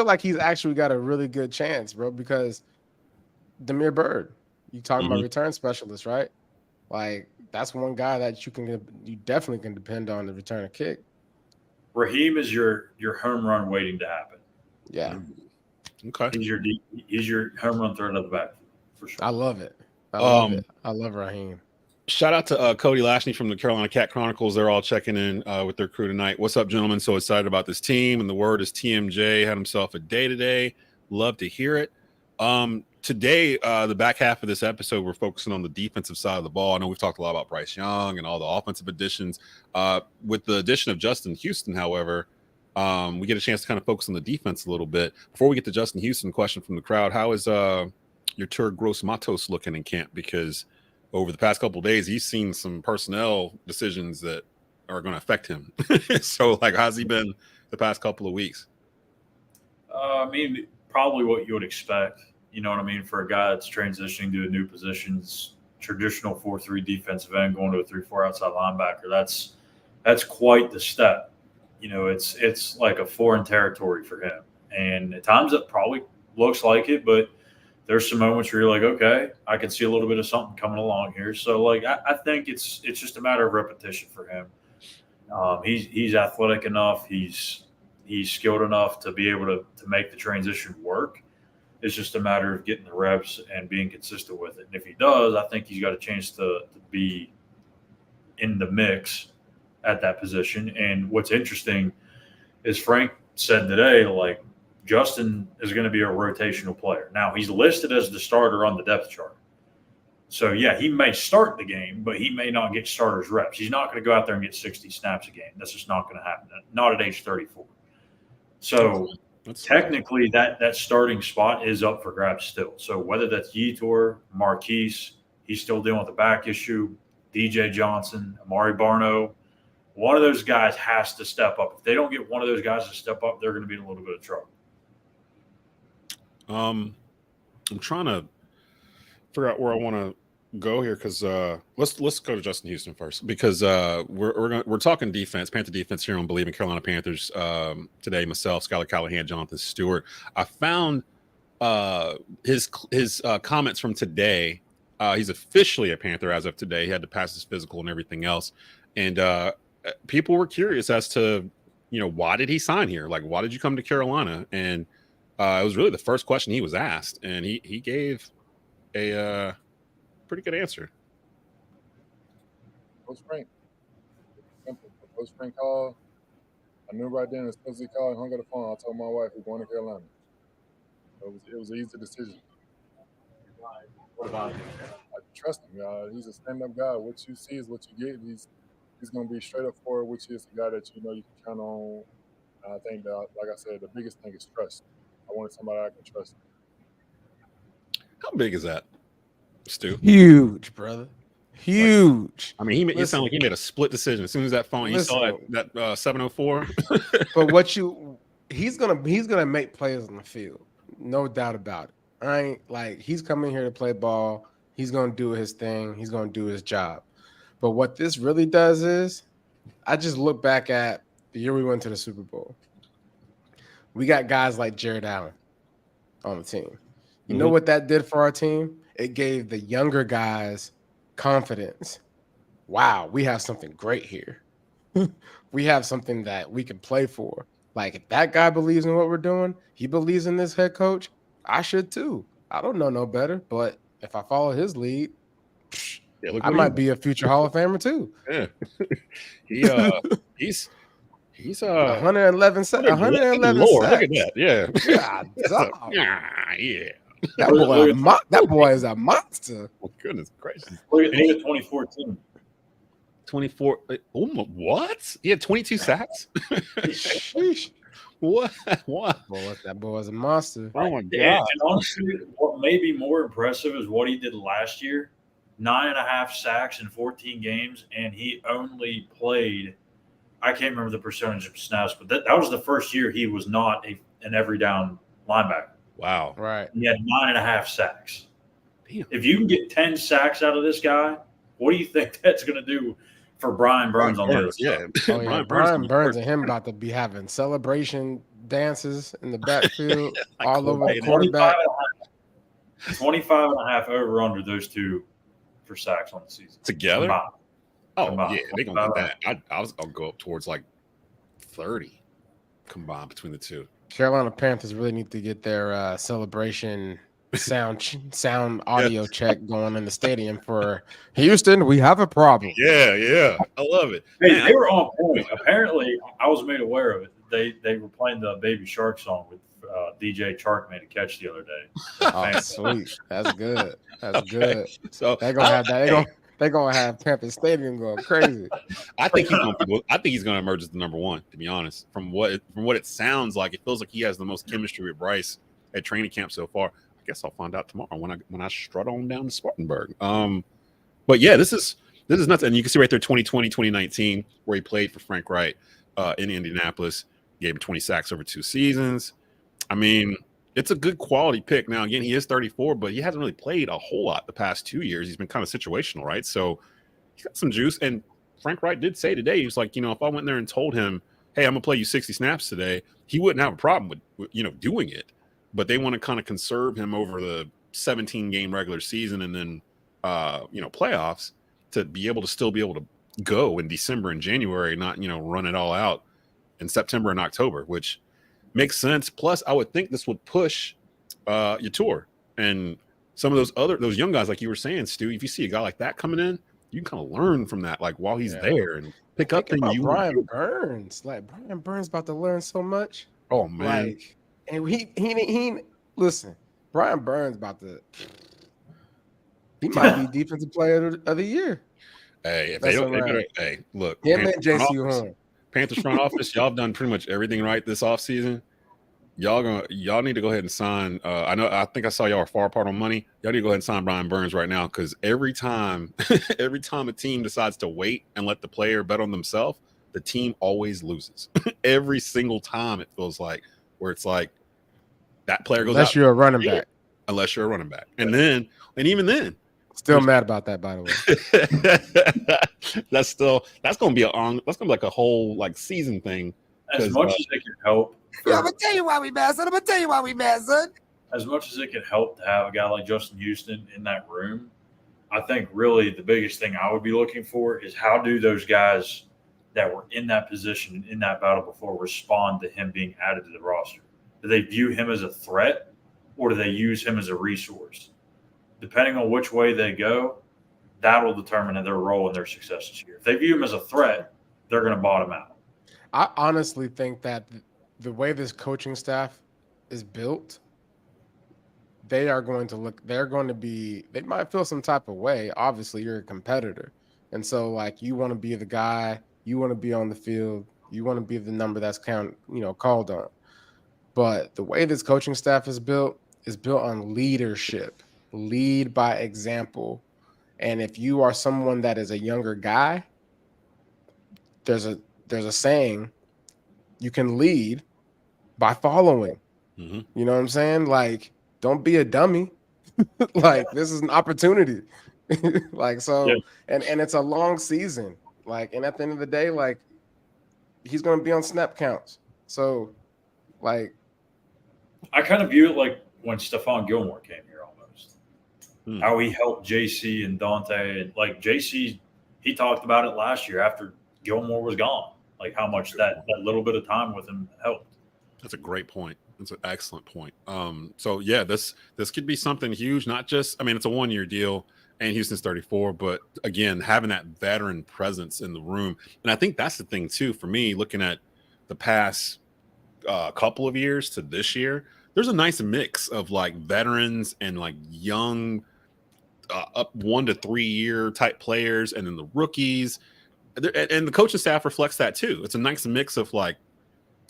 like he's actually got a really good chance, bro. Because Damiere Byrd, you talking about return specialist, right? Like that's one guy that you definitely can depend on to return a kick. Raheem is your home run waiting to happen. Yeah. Okay. He's your home run threat of the back for sure. I love it. I love Raheem. Shout out to Cody Lashney from the Carolina Cat Chronicles. They're all checking in with their crew tonight. What's up, gentlemen? So excited about this team. And the word is TMJ had himself a day today. Love to hear it. Today, the back half of this episode, we're focusing on the defensive side of the ball. I know we've talked a lot about Bryce Young and all the offensive additions. With the addition of Justin Houston, however, we get a chance to kind of focus on the defense a little bit. Before we get to Justin Houston, question from the crowd: how is your Tur Gross Matos looking in camp? Because over the past couple of days, he's seen some personnel decisions that are going to affect him. So, like, how's he been the past couple of weeks? I mean, probably what you would expect. You know what I mean? For a guy that's transitioning to a new positions, traditional 4-3 defensive end going to a 3-4 outside linebacker, that's quite the step. It's like a foreign territory for him. And at times it probably looks like it, but there's some moments where you're like, okay, I can see a little bit of something coming along here. So, like, I think it's just a matter of repetition for him. He's athletic enough. He's skilled enough to be able to make the transition work. It's just a matter of getting the reps and being consistent with it. And if he does, I think he's got a chance to be in the mix at that position. And what's interesting is Frank said today, like, Justin is going to be a rotational player. Now, he's listed as the starter on the depth chart. So, yeah, he may start the game, but he may not get starters reps. He's not going to go out there and get 60 snaps a game. That's just not going to happen. Not at age 34. So, technically, that starting spot is up for grabs still. So, whether that's Yetur, Marquise, he's still dealing with a back issue, DJ Johnson, Amari Barno, one of those guys has to step up. If they don't get one of those guys to step up, they're going to be in a little bit of trouble. I'm trying to figure out where I want to go here because let's go to Justin Houston first because we're talking defense, Panther defense here on Bleav in Carolina Panthers today. Myself, Schuyler, Callihan, Jonathan Stewart. I found his comments from today. He's officially a Panther as of today. He had to pass his physical and everything else, and people were curious as to why did he sign here? Like, why did you come to Carolina? And it was really the first question he was asked, and he gave a pretty good answer. Coach Frank. Simple. Coach Frank called. I knew right then as soon as he called and hung up the phone, I told my wife we're going to Carolina. It was an easy decision. What about him? I trust him. He's a stand-up guy. What you see is what you get. He's going to be straight up forward, which is a guy that you can count on. I think that, like I said, the biggest thing is trust. I wanted somebody I can trust. How big is that, Stu? Huge, brother. Huge. I mean, it sounded like he made a split decision as soon as that phone. He saw that 704. But he's gonna make plays on the field, no doubt about it. He's coming here to play ball. He's gonna do his thing. He's gonna do his job. But what this really does is, I just look back at the year we went to the Super Bowl. We got guys like Jared Allen on the team. You know what that did for our team? It gave the younger guys confidence. Wow, we have something great here. We have something that we can play for. Like, if that guy believes in what we're doing, he believes in this head coach, I should too. I don't know no better, but if I follow his lead, I might be a future Hall of Famer too. Yeah. He's 111 sacks. 111 Lord, sacks. look at that. Yeah. Yeah. That boy is a monster. Oh, goodness gracious. Look at 2014. 24. Oh, what? He had 22 sacks? Sheesh. What? That boy is a monster. Oh, my God. And honestly, what may be more impressive is what he did last year. 9.5 sacks in 14 games, and he only played, I can't remember the percentage of snaps, but that was the first year he was not an every down linebacker. Wow. Right. He had 9.5 sacks. Damn. If you can get 10 sacks out of this guy, what do you think that's going to do for Brian Burns on the other side? Yeah. Oh, yeah. Brian Burns and him about to be having celebration dances in the backfield all over the quarterback. 25.5 over under those two for sacks on the season. Together? Combined. Yeah, they're going to get that. I'll go up towards like 30 combined between the two. Carolina Panthers really need to get their celebration sound audio check going in the stadium for Houston. We have a problem. Yeah. I love it. Hey, they were on point. Apparently, I was made aware of it. They were playing the Baby Shark song with DJ Chark made a catch the other day. Oh, sweet. That's good. That's good. So they're gonna have that. They're gonna have Panther Stadium going crazy. I think he's gonna emerge as the number one. To be honest, from what it sounds like, it feels like he has the most chemistry with Bryce at training camp so far. I guess I'll find out tomorrow when I strut on down to Spartanburg. But yeah, this is nuts. And you can see right there 2020, 2019, where he played for Frank Wright in Indianapolis, gave him 20 sacks over 2 seasons. I mean, it's a good quality pick. Now, again, he is 34, but he hasn't really played a whole lot the past 2 years. He's been kind of situational, right? So he's got some juice. And Frank Wright did say today, he was like, if I went there and told him, hey, I'm going to play you 60 snaps today, he wouldn't have a problem with doing it. But they want to kind of conserve him over the 17-game regular season and then, playoffs to be able to go in December and January, not, run it all out in September and October, which makes sense. Plus, I would think this would push your tour and some of those young guys, like you were saying, Stu. If you see a guy like that coming in, you can kind of learn from that, like while he's there, and pick up things. Brian Burns about to learn so much. Oh man, and he listen. Brian Burns about to. He might be defensive player of the year. Hey, if they don't, hey, look. Him and JC Horn. Panthers front office, y'all have done pretty much everything right this offseason. Y'all need to go ahead and sign. I think I saw y'all are far apart on money. Y'all need to go ahead and sign Brian Burns right now, because every time a team decides to wait and let the player bet on themselves, the team always loses. Every single time it feels like, where it's like that player goes unless out. You're a running back. Unless you're a running back. And even then. Still mad about that, by the way. that's gonna be like a whole like season thing. As much as it can help. Yeah, I'm gonna tell you why we mad, son. As much as it can help to have a guy like Justin Houston in that room, I think really the biggest thing I would be looking for is how do those guys that were in that position, in that battle before, respond to him being added to the roster? Do they view him as a threat, or do they use him as a resource? Depending on which way they go, that will determine their role and their success this year. If they view him as a threat, they're going to bottom out. I honestly think that the way this coaching staff is built, they might feel some type of way. Obviously, you're a competitor. And so, like, you want to be the guy, you want to be on the field, you want to be the number that's called on. But the way this coaching staff is built on leadership. Lead by example. And if you are someone that is a younger guy, there's a saying, you can lead by following. Mm-hmm. You know what I'm saying? Like, don't be a dummy. Like, this is an opportunity. Like, so, yeah. And it's a long season. Like, and at the end of the day, like, he's going to be on snap counts. So, like, I kind of view it like when Stephon Gilmore came here almost. How he helped JC and Dante. And like JC, he talked about it last year after Gilmore was gone, like how much that little bit of time with him helped. That's a great point. That's an excellent point. So yeah, this could be something huge. Not just, I mean, it's a 1-year deal, and Houston's 34, but again, having that veteran presence in the room, and I think that's the thing too for me. Looking at the past couple of years to this year, there's a nice mix of like veterans and like young, up 1 to 3 year type players, and then the rookies, and the coaching staff reflects that too. It's a nice mix of like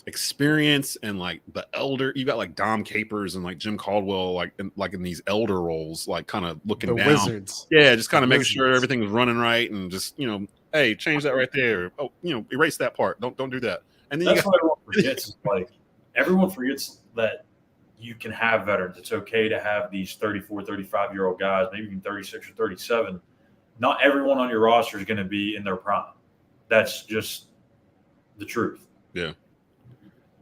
experience and like the elder. You got like Dom Capers and like Jim Caldwell, like in these elder roles, like kind of looking the down. Wizards. Yeah, just kind of making sure everything was running right, and just hey, change that right there. Oh, erase that part. Don't do that. And then that's what everyone forgets. Is like everyone forgets that you can have veterans. It's okay to have these 34, 35-year-old guys, maybe even 36 or 37. Not everyone on your roster is going to be in their prime. That's just the truth. Yeah.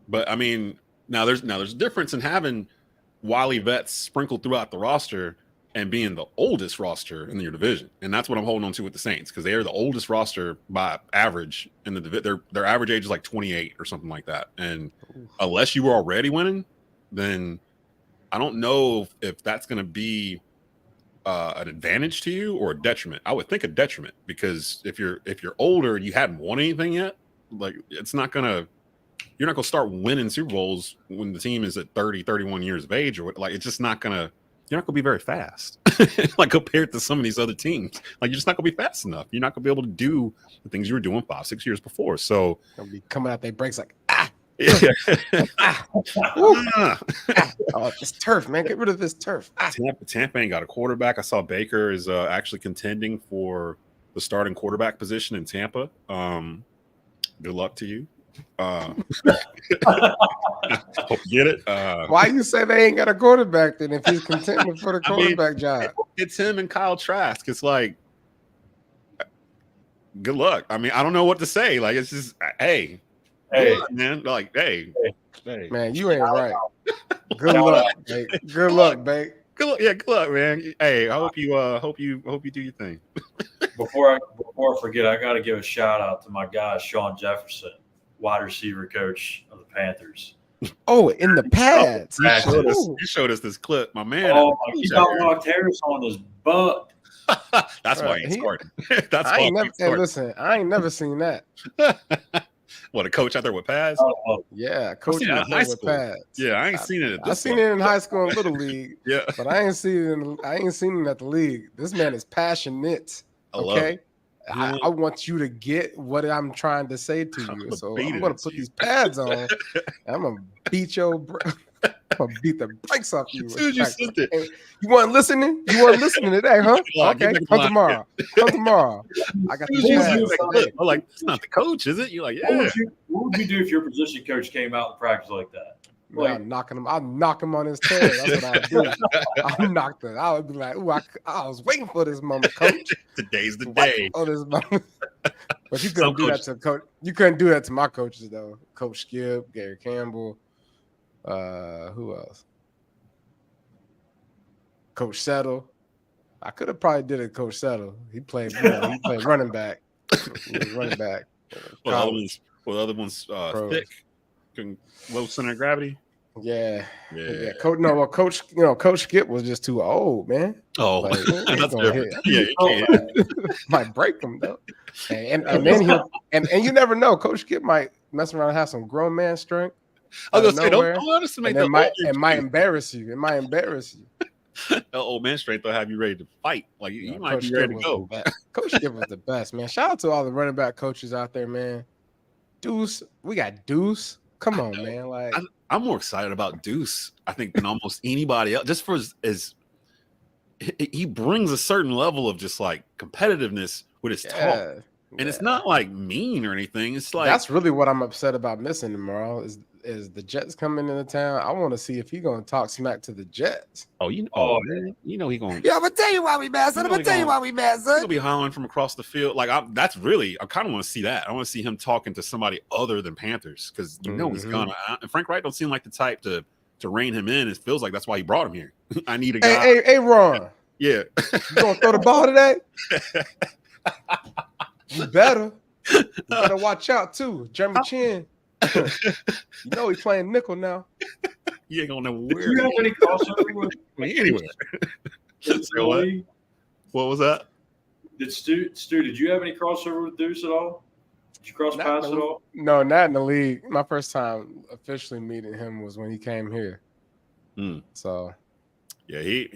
But I mean, now there's a difference in having wily vets sprinkled throughout the roster and being the oldest roster in your division. And that's what I'm holding on to with the Saints, because they are the oldest roster by average in the division. Their average age is like 28 or something like that. And unless you were already winning, then I don't know if that's going to be an advantage to you or a detriment. I would think a detriment, because if you're older and you hadn't won anything yet, like you're not going to start winning Super Bowls when the team is at 30, 31 years of age, or like it's just not going to. You're not going to be very fast, like compared to some of these other teams. Like you're just not going to be fast enough. You're not going to be able to do the things you were doing 5-6 years before. So they'll be coming out their breaks like oh, this turf, man, get rid of this turf. Tampa ain't got a quarterback. I saw Baker is actually contending for the starting quarterback position in Tampa. Good luck to you. Hope you get it. Why you say they ain't got a quarterback then if he's contending for the quarterback job? It's him and Kyle Trask. It's like, good luck. I mean, I don't know what to say. Like, it's just, hey, man. Like, hey, man, you ain't right. Good luck, babe. Good luck, babe. Good luck, good luck, man. Hey, I hope you do your thing. Before I forget, I got to give a shout out to my guy Sean Jefferson, wide receiver coach of the Panthers. Oh, in the pads. You showed us this clip, my man. Oh, he got Mark Harris on his butt. That's why he's starting. Listen, I ain't never seen that. What, a coach out there with pads? Yeah, coach seen it in out there high with school. pads. Yeah, I ain't seen it. I seen it in high school and little league. Yeah, but I ain't seen it at the league. This man is passionate. Okay, I want you to get what I'm trying to say to you. So I'm gonna put these pads on. I'm gonna beat your. I'm gonna beat the brakes off you. As soon as you sent it. You weren't listening? You weren't listening today, huh? Okay, come tomorrow. Come tomorrow. I got these pads. I'm like, it's not the coach, is it? You're like, yeah. What would you do if your position coach came out in practice like that? I'll knock him on his tail. That's what I'd do. I would be like, ooh, I was waiting for this moment, coach. Today's the day. On this moment. But you couldn't do that to coach. You couldn't do that to my coaches, though. Coach Skip, Gary Campbell. Who else? Coach Settle. I could have probably did it, Coach Settle. He played running back. He was running back. Well, the other one's thick, low center of gravity. Yeah. Coach Skip was just too old, man. Oh, like, that's different. Yeah, might break him though. And then you never know. Coach Skip might mess around and have some grown man strength. I was gonna say, don't underestimate that. It might embarrass you. It might embarrass you. The old man strength will have you ready to fight. Like you might be ready to go. Coach Skip was the best, man. Shout out to all the running back coaches out there, man. Deuce, we got Deuce. Come on, man. Like I'm more excited about Deuce, I think, than almost anybody else. Just for he brings a certain level of just like competitiveness with his talk. And it's not like mean or anything. It's like that's really what I'm upset about missing tomorrow is the Jets coming into town. I want to see if he's gonna talk smack to the Jets. Man, you know he gonna. Yeah, I'm gonna tell you why we mad, son. I'm gonna tell you why we mad, son. He'll be hollering from across the field. Like I kind of want to see that. I want to see him talking to somebody other than Panthers because he's gonna. And Frank Wright don't seem like the type to rein him in. It feels like that's why he brought him here. I need a guy. Hey, Ron. Yeah, you gonna throw the ball today? You better watch out too. Jeremy Chin. You know he's playing nickel now. You ain't gonna know where. Do you have any crossover with anywhere? What was that? Stu, did you have any crossover with Deuce at all? Did you cross paths at all? No, not in the league. My first time officially meeting him was when he came here. So yeah, he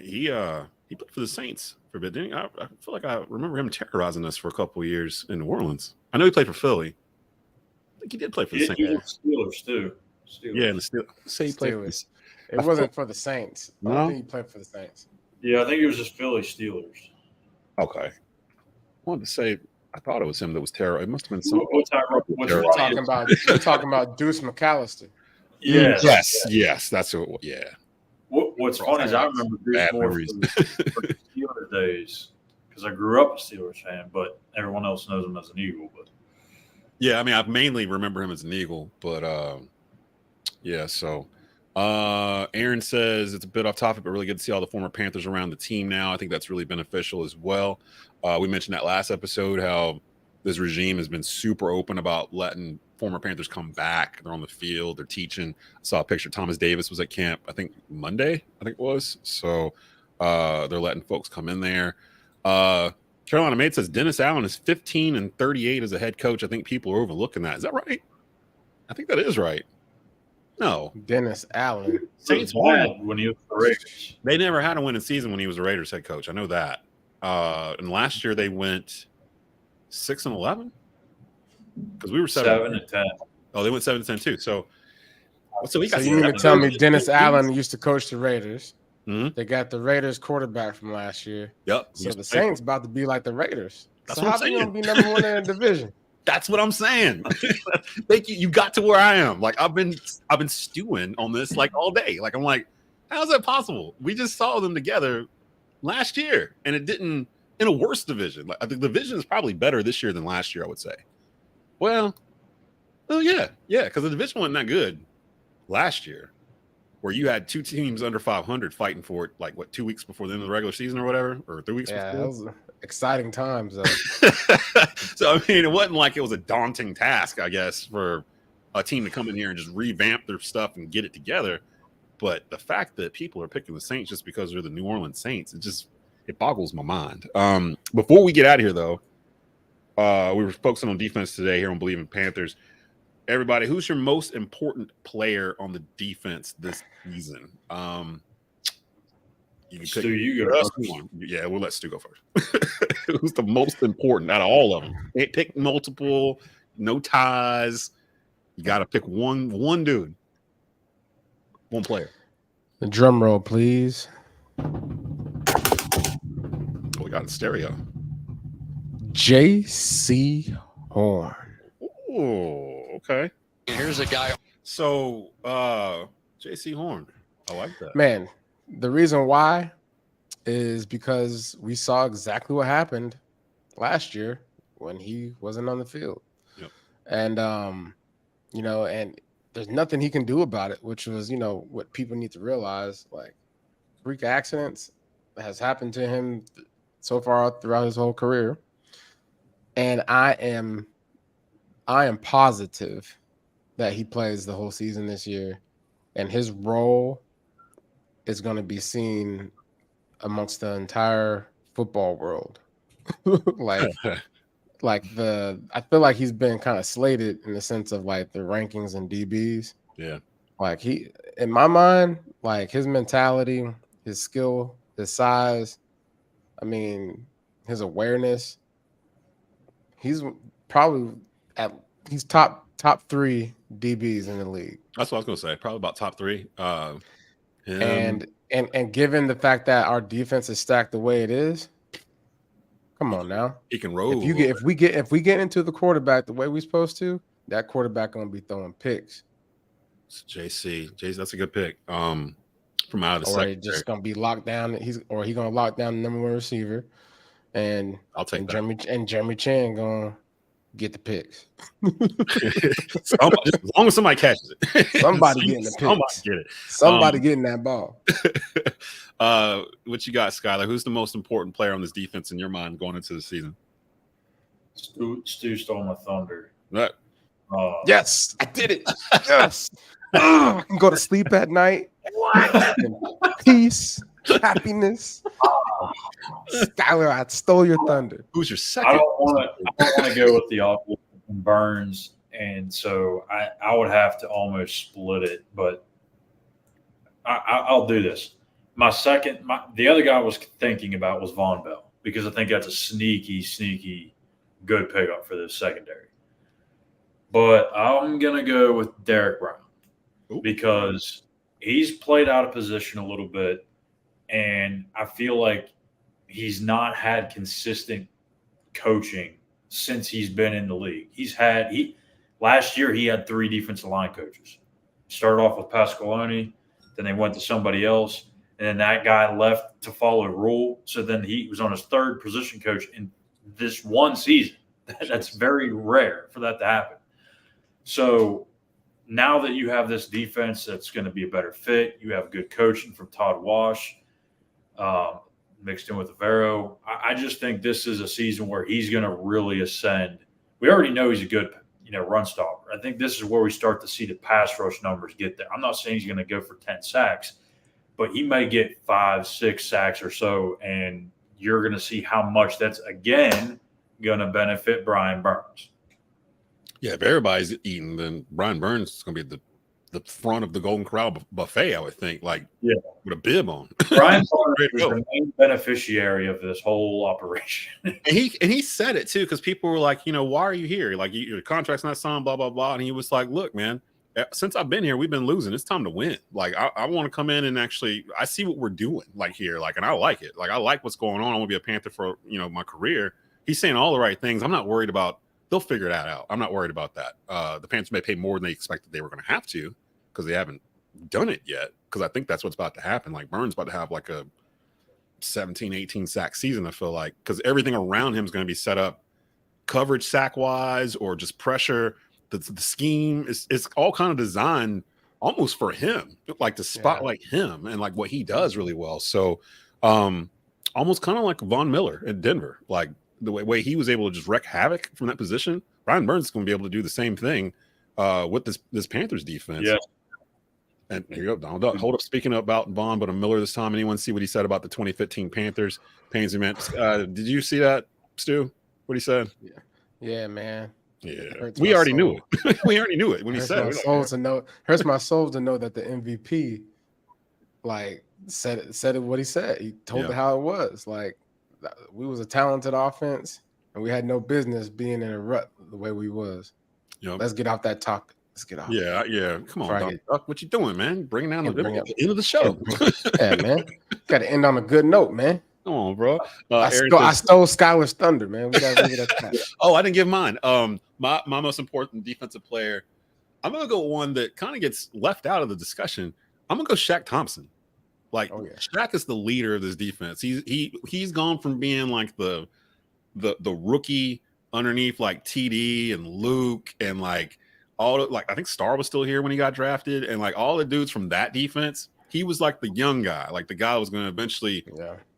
played for the Saints for a bit. Didn't he? I feel like I remember him terrorizing us for a couple of years in New Orleans. I know he played for Philly. I think he did play for the Saints. Steelers too. Yeah, and the Steelers. Say he played. It wasn't for the Saints. I don't think he played for the Saints. Yeah, I think it was just Philly Steelers. Okay. I wanted to say I thought it was him that was terror. It must have been some. You're talking about Deuce McAllister. Yes, that's what. Yeah. What's funny is I remember Deuce more for the Steelers days because I grew up a Steelers fan, but everyone else knows him as an Eagle. But yeah, I mean, I mainly remember him as an Eagle, but yeah. So Aaron says it's a bit off topic, but really good to see all the former Panthers around the team now. I think that's really beneficial as well. We mentioned that last episode how this regime has been super open about letting former Panthers come back. They're on the field. They're teaching. I saw a picture. Thomas Davis was at camp, I think Monday, it was. So they're letting folks come in there. Carolina Mate says Dennis Allen is 15-38 as a head coach. I think people are overlooking that. Is that right? I think that is right. No. Dennis Allen. Saints won when he was the Raiders. They never had a winning season when he was the Raiders head coach. I know that. And last year they went 6-11. Because we were 7-10. Oh, they went 7-10 too. So you mean to tell me Dennis Allen used to coach the Raiders? Mm-hmm. They got the Raiders quarterback from last year. Yep. So the Saints about to be like the Raiders. That's so what how I'm saying. they gonna be number one in the division? That's what I'm saying. Thank you. You got to where I am. Like I've been stewing on this like all day. Like I'm like, how's that possible? We just saw them together last year, and it didn't in a worse division. Like the division is probably better this year than last year, I would say. Well, yeah, because the division wasn't that good last year, where you had two teams under 500 fighting for it, like 2 weeks before the end of the regular season or whatever, or 3 weeks before. Yeah, that was exciting times, though. So, I mean, it wasn't like it was a daunting task, I guess, for a team to come in here and just revamp their stuff and get it together. But the fact that people are picking the Saints just because they're the New Orleans Saints, it boggles my mind. Before we get out of here, though, we were focusing on defense today here on Bleav in Panthers. everybody, who's your most important player on the defense this season? You can Stu, pick you go just first. one. Yeah, we'll let Stu go first. Who's the most important out of all of them? Can't pick multiple, no ties. You got to pick one dude, one player. The drum roll, please. Oh, we got a stereo. J.C. Horn. Oh, okay. Here's a guy. So, J.C. Horn. I like that. Man, the reason why is because we saw exactly what happened last year when he wasn't on the field. Yep. And, and there's nothing he can do about it, which was, what people need to realize. Like, freak accidents has happened to him so far throughout his whole career. And I am positive that he plays the whole season this year, and his role is going to be seen amongst the entire football world. I feel like he's been kind of slated in the sense of like the rankings and DBs. Yeah. Like in my mind, like his mentality, his skill, his size, his awareness, he's probably he's top 3 DBs in the league. That's what I was gonna say. Probably about top 3. And given the fact that our defense is stacked the way it is, come on now. He can roll. If we get into the quarterback the way we're supposed to, that quarterback gonna be throwing picks. JC, that's a good pick. From out of the or secondary. he's just gonna be locked down. He's gonna lock down the number 1 receiver, and I'll take that. Jeremy Chan gonna get the picks. As long as somebody catches it. Somebody getting the picks. Somebody get it. Somebody getting that ball. What you got, Schuyler? Who's the most important player on this defense in your mind going into the season? Stu stole my thunder. Right. Yes, I did it. Yes. I can go to sleep at night. What? Peace, happiness. Schuyler, I stole your thunder. Who's your second? I don't want to go with the offense and Burns, and so I would have to almost split it, but I'll do this. The other guy I was thinking about was Von Bell, because I think that's a sneaky good pickup for this secondary. But I'm going to go with Derek Brown. Ooh. Because he's played out of position a little bit, and I feel like he's not had consistent coaching since he's been in the league. Last year he had 3 defensive line coaches. Started off with Pasqualoni, then they went to somebody else, and then that guy left to follow Rule. So then he was on his 3rd position coach in this one season. That's very rare for that to happen. So now that you have this defense that's going to be a better fit, you have good coaching from Todd Wash, mixed in with Evero. I just think this is a season where he's going to really ascend. We already know he's a good, run stopper. I think this is where we start to see the pass rush numbers get there. I'm not saying he's going to go for 10 sacks, but he may get 5, 6 sacks or so, and you're going to see how much that's, again, going to benefit Brian Burns. Yeah, if everybody's eating, then Brian Burns is going to be the front of the Golden Corral buffet, I would think, with a bib on. Brian Burns is the main beneficiary of this whole operation. and he said it, too, because people were like, why are you here? Like, your contract's not signed, blah, blah, blah. And he was like, look, man, since I've been here, we've been losing. It's time to win. Like, I want to come in and actually – I see what we're doing, here. And I like it. I like what's going on. I want to be a Panther for, my career. He's saying all the right things. I'm not worried about – they'll figure that out. I'm not worried about that. The Panthers may pay more than they expected they were going to have to, because they haven't done it yet. Because I think that's what's about to happen. Burns about to have a 17, 18 sack season, I feel like, because everything around him is going to be set up coverage sack wise or just pressure. The scheme is all kind of designed almost for him, to spotlight him and what he does really well. So almost kind of like Von Miller in Denver, the way he was able to just wreak havoc from that position. Brian Burns is going to be able to do the same thing with this Panthers defense. Yeah. And here you go, Donald. Hold up. Speaking about Von, but Miller this time. Anyone see what he said about the 2015 Panthers? Pains him. Did you see that, Stu? What he said? Yeah, man. Yeah, we already knew it. We already knew it when he said it. Hurts my soul to know that the MVP, like, said it what he said. He told it how it was. Like, we was a talented offense, and we had no business being in a rut the way we was. Yep. Let's get off that topic. Let's get off. Yeah. Come on, Duck. What you doing, man? Bringing down the end of the show. Yeah, man. Got to end on a good note, man. Come on, bro. I stole Schuyler's thunder, man. We got to leave it at that. Oh, I didn't give mine. My most important defensive player, I'm gonna go one that kind of gets left out of the discussion. I'm gonna go Shaq Thompson. Like, Shaq is the leader of this defense. He's gone from being like the rookie underneath like TD and Luke and like I think Star was still here when he got drafted, and like all the dudes from that defense. He was like the young guy, like the guy who was going to eventually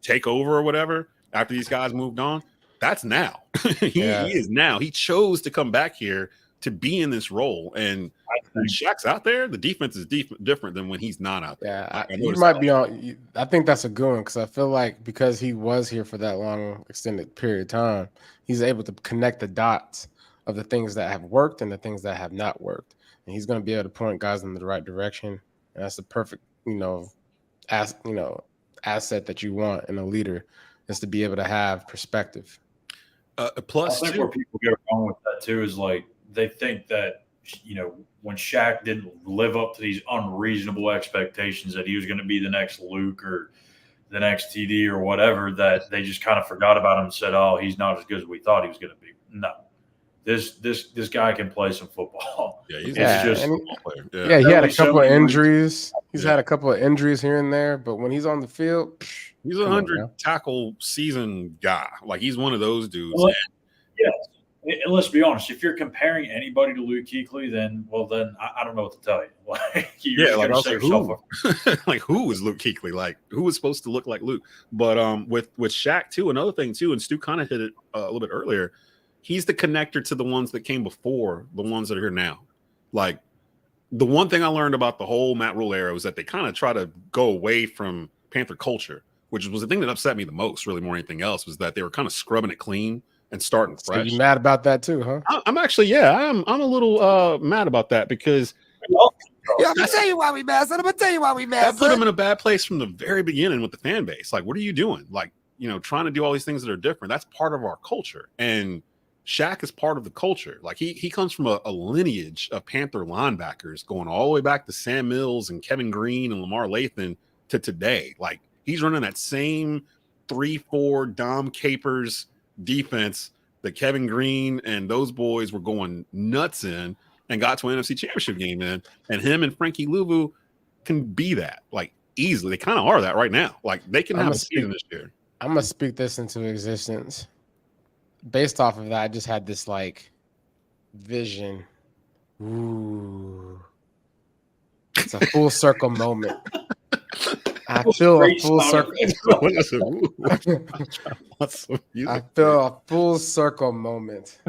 take over or whatever after these guys moved on. That's now. He is now. He chose to come back here to be in this role. And when Shaq's out there, the defense is different than when he's not out there. Yeah, he might be on. I think that's a good one because I feel like because he was here for that long, extended period of time, he's able to connect the dots of the things that have worked and the things that have not worked. And he's going to be able to point guys in the right direction. And that's the perfect asset that you want in a leader is to be able to have perspective. Plus, I think where people get wrong with that too is like they think that when Shaq didn't live up to these unreasonable expectations that he was going to be the next Luke or the next TD or whatever, that they just kind of forgot about him and said, "Oh, he's not as good as we thought he was going to be." No. This guy can play some football. Yeah, he had a couple of injuries. He's had a couple of injuries here and there, but when he's on the field, he's a 100 tackle season guy. Like he's one of those dudes. Well, yes, and let's be honest. If you're comparing anybody to Luke Kuechly, then I don't know what to tell you. Like, like who is Luke Kuechly? Like who was supposed to look like Luke? But with Shaq too, another thing too, and Stu kind of hit it a little bit earlier. He's the connector to the ones that came before the ones that are here now. Like the one thing I learned about the whole Matt Rule era was that they kind of try to go away from Panther culture, which was the thing that upset me the most, really more than anything else, was that they were kind of scrubbing it clean and starting fresh. So you mad about that too, huh? I'm actually, I'm a little mad about that because I'm gonna tell you why we mad. I'm gonna tell you why we mad. That put him in a bad place from the very beginning with the fan base. Like, what are you doing? Like, trying to do all these things that are different. That's part of our culture. And Shaq is part of the culture. Like he comes from a lineage of Panther linebackers going all the way back to Sam Mills and Kevin Green and Lamar Lathan to today. Like he's running that same 3-4 Dom Capers defense that Kevin Green and those boys were going nuts in and got to an NFC Championship game in. And him and Frankie Louvu can be that like easily. They kind of are that right now. Like they can have a season this year. I'm gonna speak this into existence. Based off of that, I just had this like vision. Ooh, it's a full circle moment. I feel a full circle. I feel a full circle moment.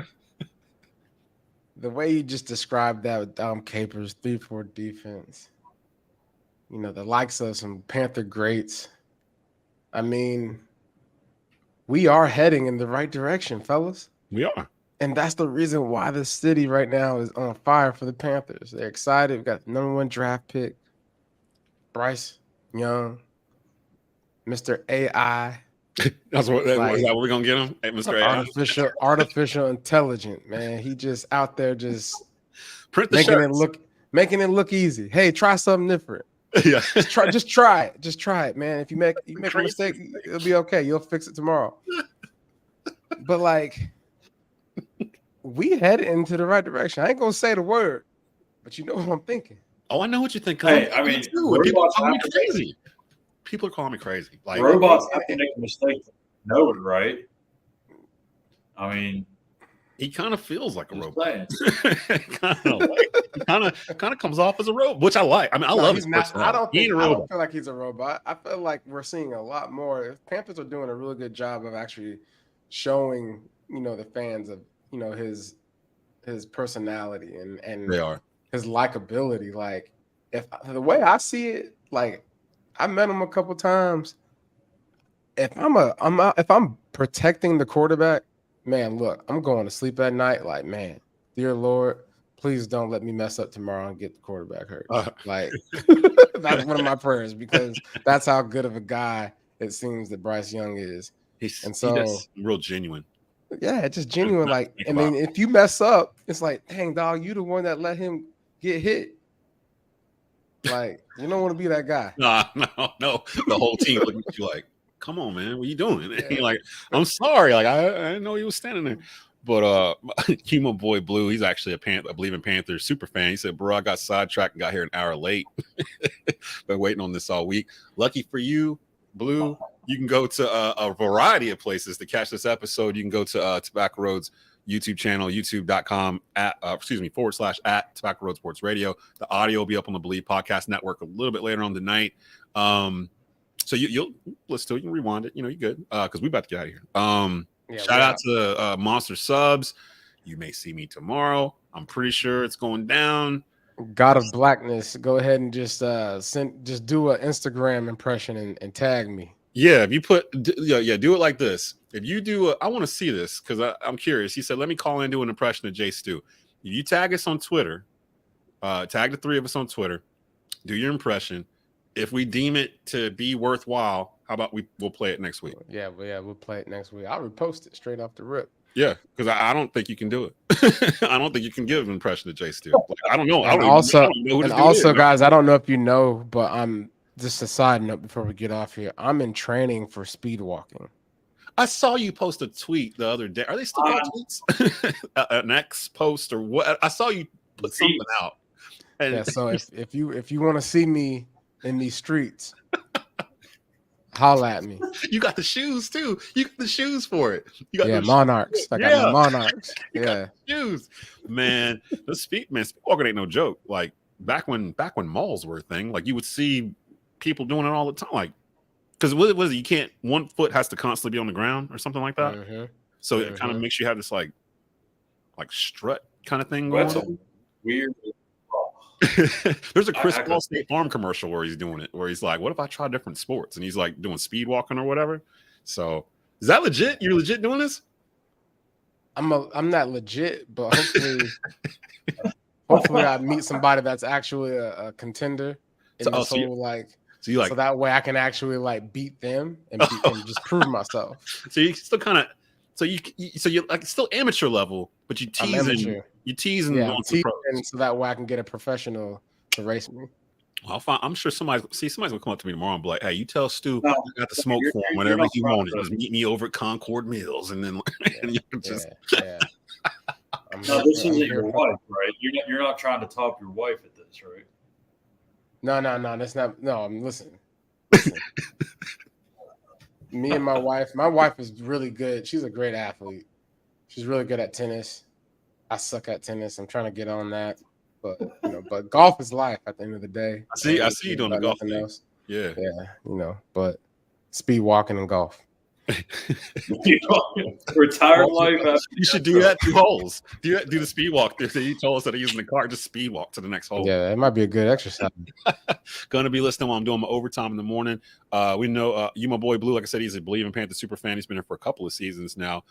The way you just described that with Dom Capers, 3-4 defense. The likes of some Panther greats. I mean, we are heading in the right direction, fellas. We are. And that's the reason why the city right now is on fire for the Panthers. They're excited. We've got the #1 draft pick, Bryce Young, Mr. AI. Is that what we're going to get him? Hey, Mr. AI? Artificial intelligent, man. He just out there just making it look easy. Hey, try something different. Yeah, just try it, man. If you make a mistake, it'll be okay. You'll fix it tomorrow. But like, we head into the right direction. I ain't gonna say the word, but you know what I'm thinking. Oh, I know what you think. Hey, I mean, people are calling me crazy. People are calling me crazy. Like robots have to make a mistake. No, right? I mean, he kind of feels like a robot. kind of comes off as a robot, which I like. I mean, I love his personality. I don't feel like he's a robot. I feel like we're seeing a lot more. Panthers are doing a really good job of actually showing, the fans of, his personality and they are his likability. Like, if the way I see it, like I met him a couple times. If I'm protecting the quarterback, man, look, I'm going to sleep at night like, man, dear Lord, please don't let me mess up tomorrow and get the quarterback hurt. Like that's one of my prayers because that's how good of a guy it seems that Bryce Young is. He's real genuine. Yeah, it's just genuine. Like, and then if you mess up, it's like, dang, dog, you the one that let him get hit. Like, you don't want to be that guy. No. The whole team looking at you like, come on, man, what are you doing? And you're like, I'm sorry. Like, I didn't know he was standing there. But my boy Bleav, he's actually a Bleav in Panthers super fan. He said, bro, I got sidetracked and got here an hour late. Been waiting on this all week. Lucky for you, Bleav, you can go to a variety of places to catch this episode. You can go to Tobacco Road's YouTube channel, youtube.com /@ Tobacco Road Sports Radio. The audio will be up on the Bleav Podcast Network a little bit later on tonight. So you'll listen to it, you can rewind it. You know, you're good because we're about to get out of here. Shout out to Monster Subs. You may see me tomorrow. I'm pretty sure it's going down. God of Blackness, go ahead and just do an Instagram impression and tag me. Yeah, if you do it like this. If you do, I want to see this because I'm curious. He said, let me call in and do an impression of Jay Stu. If you tag us on Twitter, tag the three of us on Twitter, do your impression. If we deem it to be worthwhile, how about we'll play it next week? Yeah, we'll play it next week. I'll repost it straight off the rip. Yeah, because I don't think you can do it. I don't think you can give an impression of Jay Stu. Like, I don't know. Guys, I don't know if you know, but I'm just a side note before we get off here. I'm in training for speed walking. I saw you post a tweet the other day. Are they still called tweets? An X post or what? I saw you put something out. And yeah, so if you want to see me in these streets, holla at me. You got the shoes too. You got the shoes for it. You got Monarchs. I got the Monarchs. Yeah, shoes. Man, speed walking ain't no joke. Like back when malls were a thing, like you would see people doing it all the time. Like, because what is it? You can't. One foot has to constantly be on the ground or something like that. Mm-hmm. So it kind of makes you have this like strut kind of thing going on. Weird. There's a Chris Paul State Farm commercial where he's doing it, where he's like, "What if I try different sports?" And he's like doing speed walking or whatever. So is that legit? You're legit doing this? I'm not legit, but hopefully I meet somebody that's actually a contender in this whole so that way I can actually like beat them and just prove myself. So you still kind of you're like still amateur level, but you tease and so that way I can get a professional to race me. Well, I'm sure somebody's gonna come up to me tomorrow and be like, "Hey, you tell Stu I got the smoke for him whenever he wanted. Just meet me over at Concord Mills, and then and you can just." No, this isn't your wife, right? You're not trying to top your wife at this, right? No, that's not. No, I'm listening. Me and my wife is really good. She's a great athlete. She's really good at tennis. I suck at tennis. I'm trying to get on that, but golf is life at the end of the day. I see you doing the golf thing. Yeah, but speed walking and golf. Retired life. You should do that 2 holes. Do the speed walk. You told us that he's using the car. Just speed walk to the next hole. Yeah, it might be a good exercise. Going to be listening while I'm doing my overtime in the morning. We know you, my boy Bleav. Like I said, he's a Bleav in Panthers super fan. He's been here for a couple of seasons now.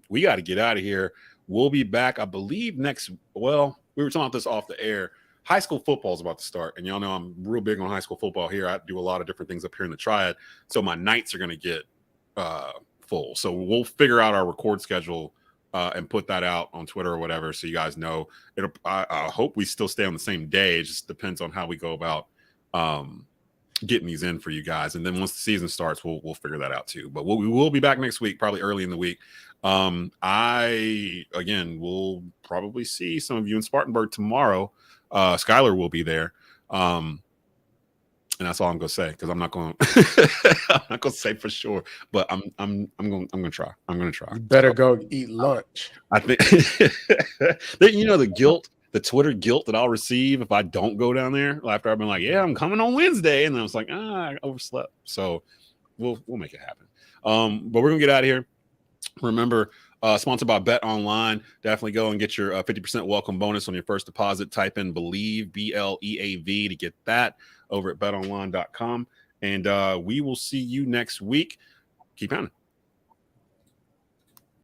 We got to get out of here. We'll be back, I believe, next. Well, we were talking about this off the air. High school football is about to start, and y'all know I'm real big on high school football here. I do a lot of different things up here in the Triad, so my nights are going to get full. So we'll figure out our record schedule and put that out on Twitter or whatever, so you guys know. I hope we still stay on the same day. It just depends on how we go about getting these in for you guys. And then once the season starts, we'll figure that out too. But we will be back next week, probably early in the week. We'll probably see some of you in Spartanburg tomorrow. Schuyler will be there. And that's all I'm gonna say because I'm not going to say for sure, but I'm gonna try. You better go eat lunch. I think the guilt, the Twitter guilt that I'll receive if I don't go down there after I've been like, yeah, I'm coming on Wednesday, and then I was like, I overslept. So we'll make it happen. But we're gonna get out of here. Remember, sponsored by Bet Online. Definitely go and get your 50% welcome bonus on your first deposit. Type in Bleav, BLEAV, to get that over at betonline.com. And we will see you next week. Keep pounding.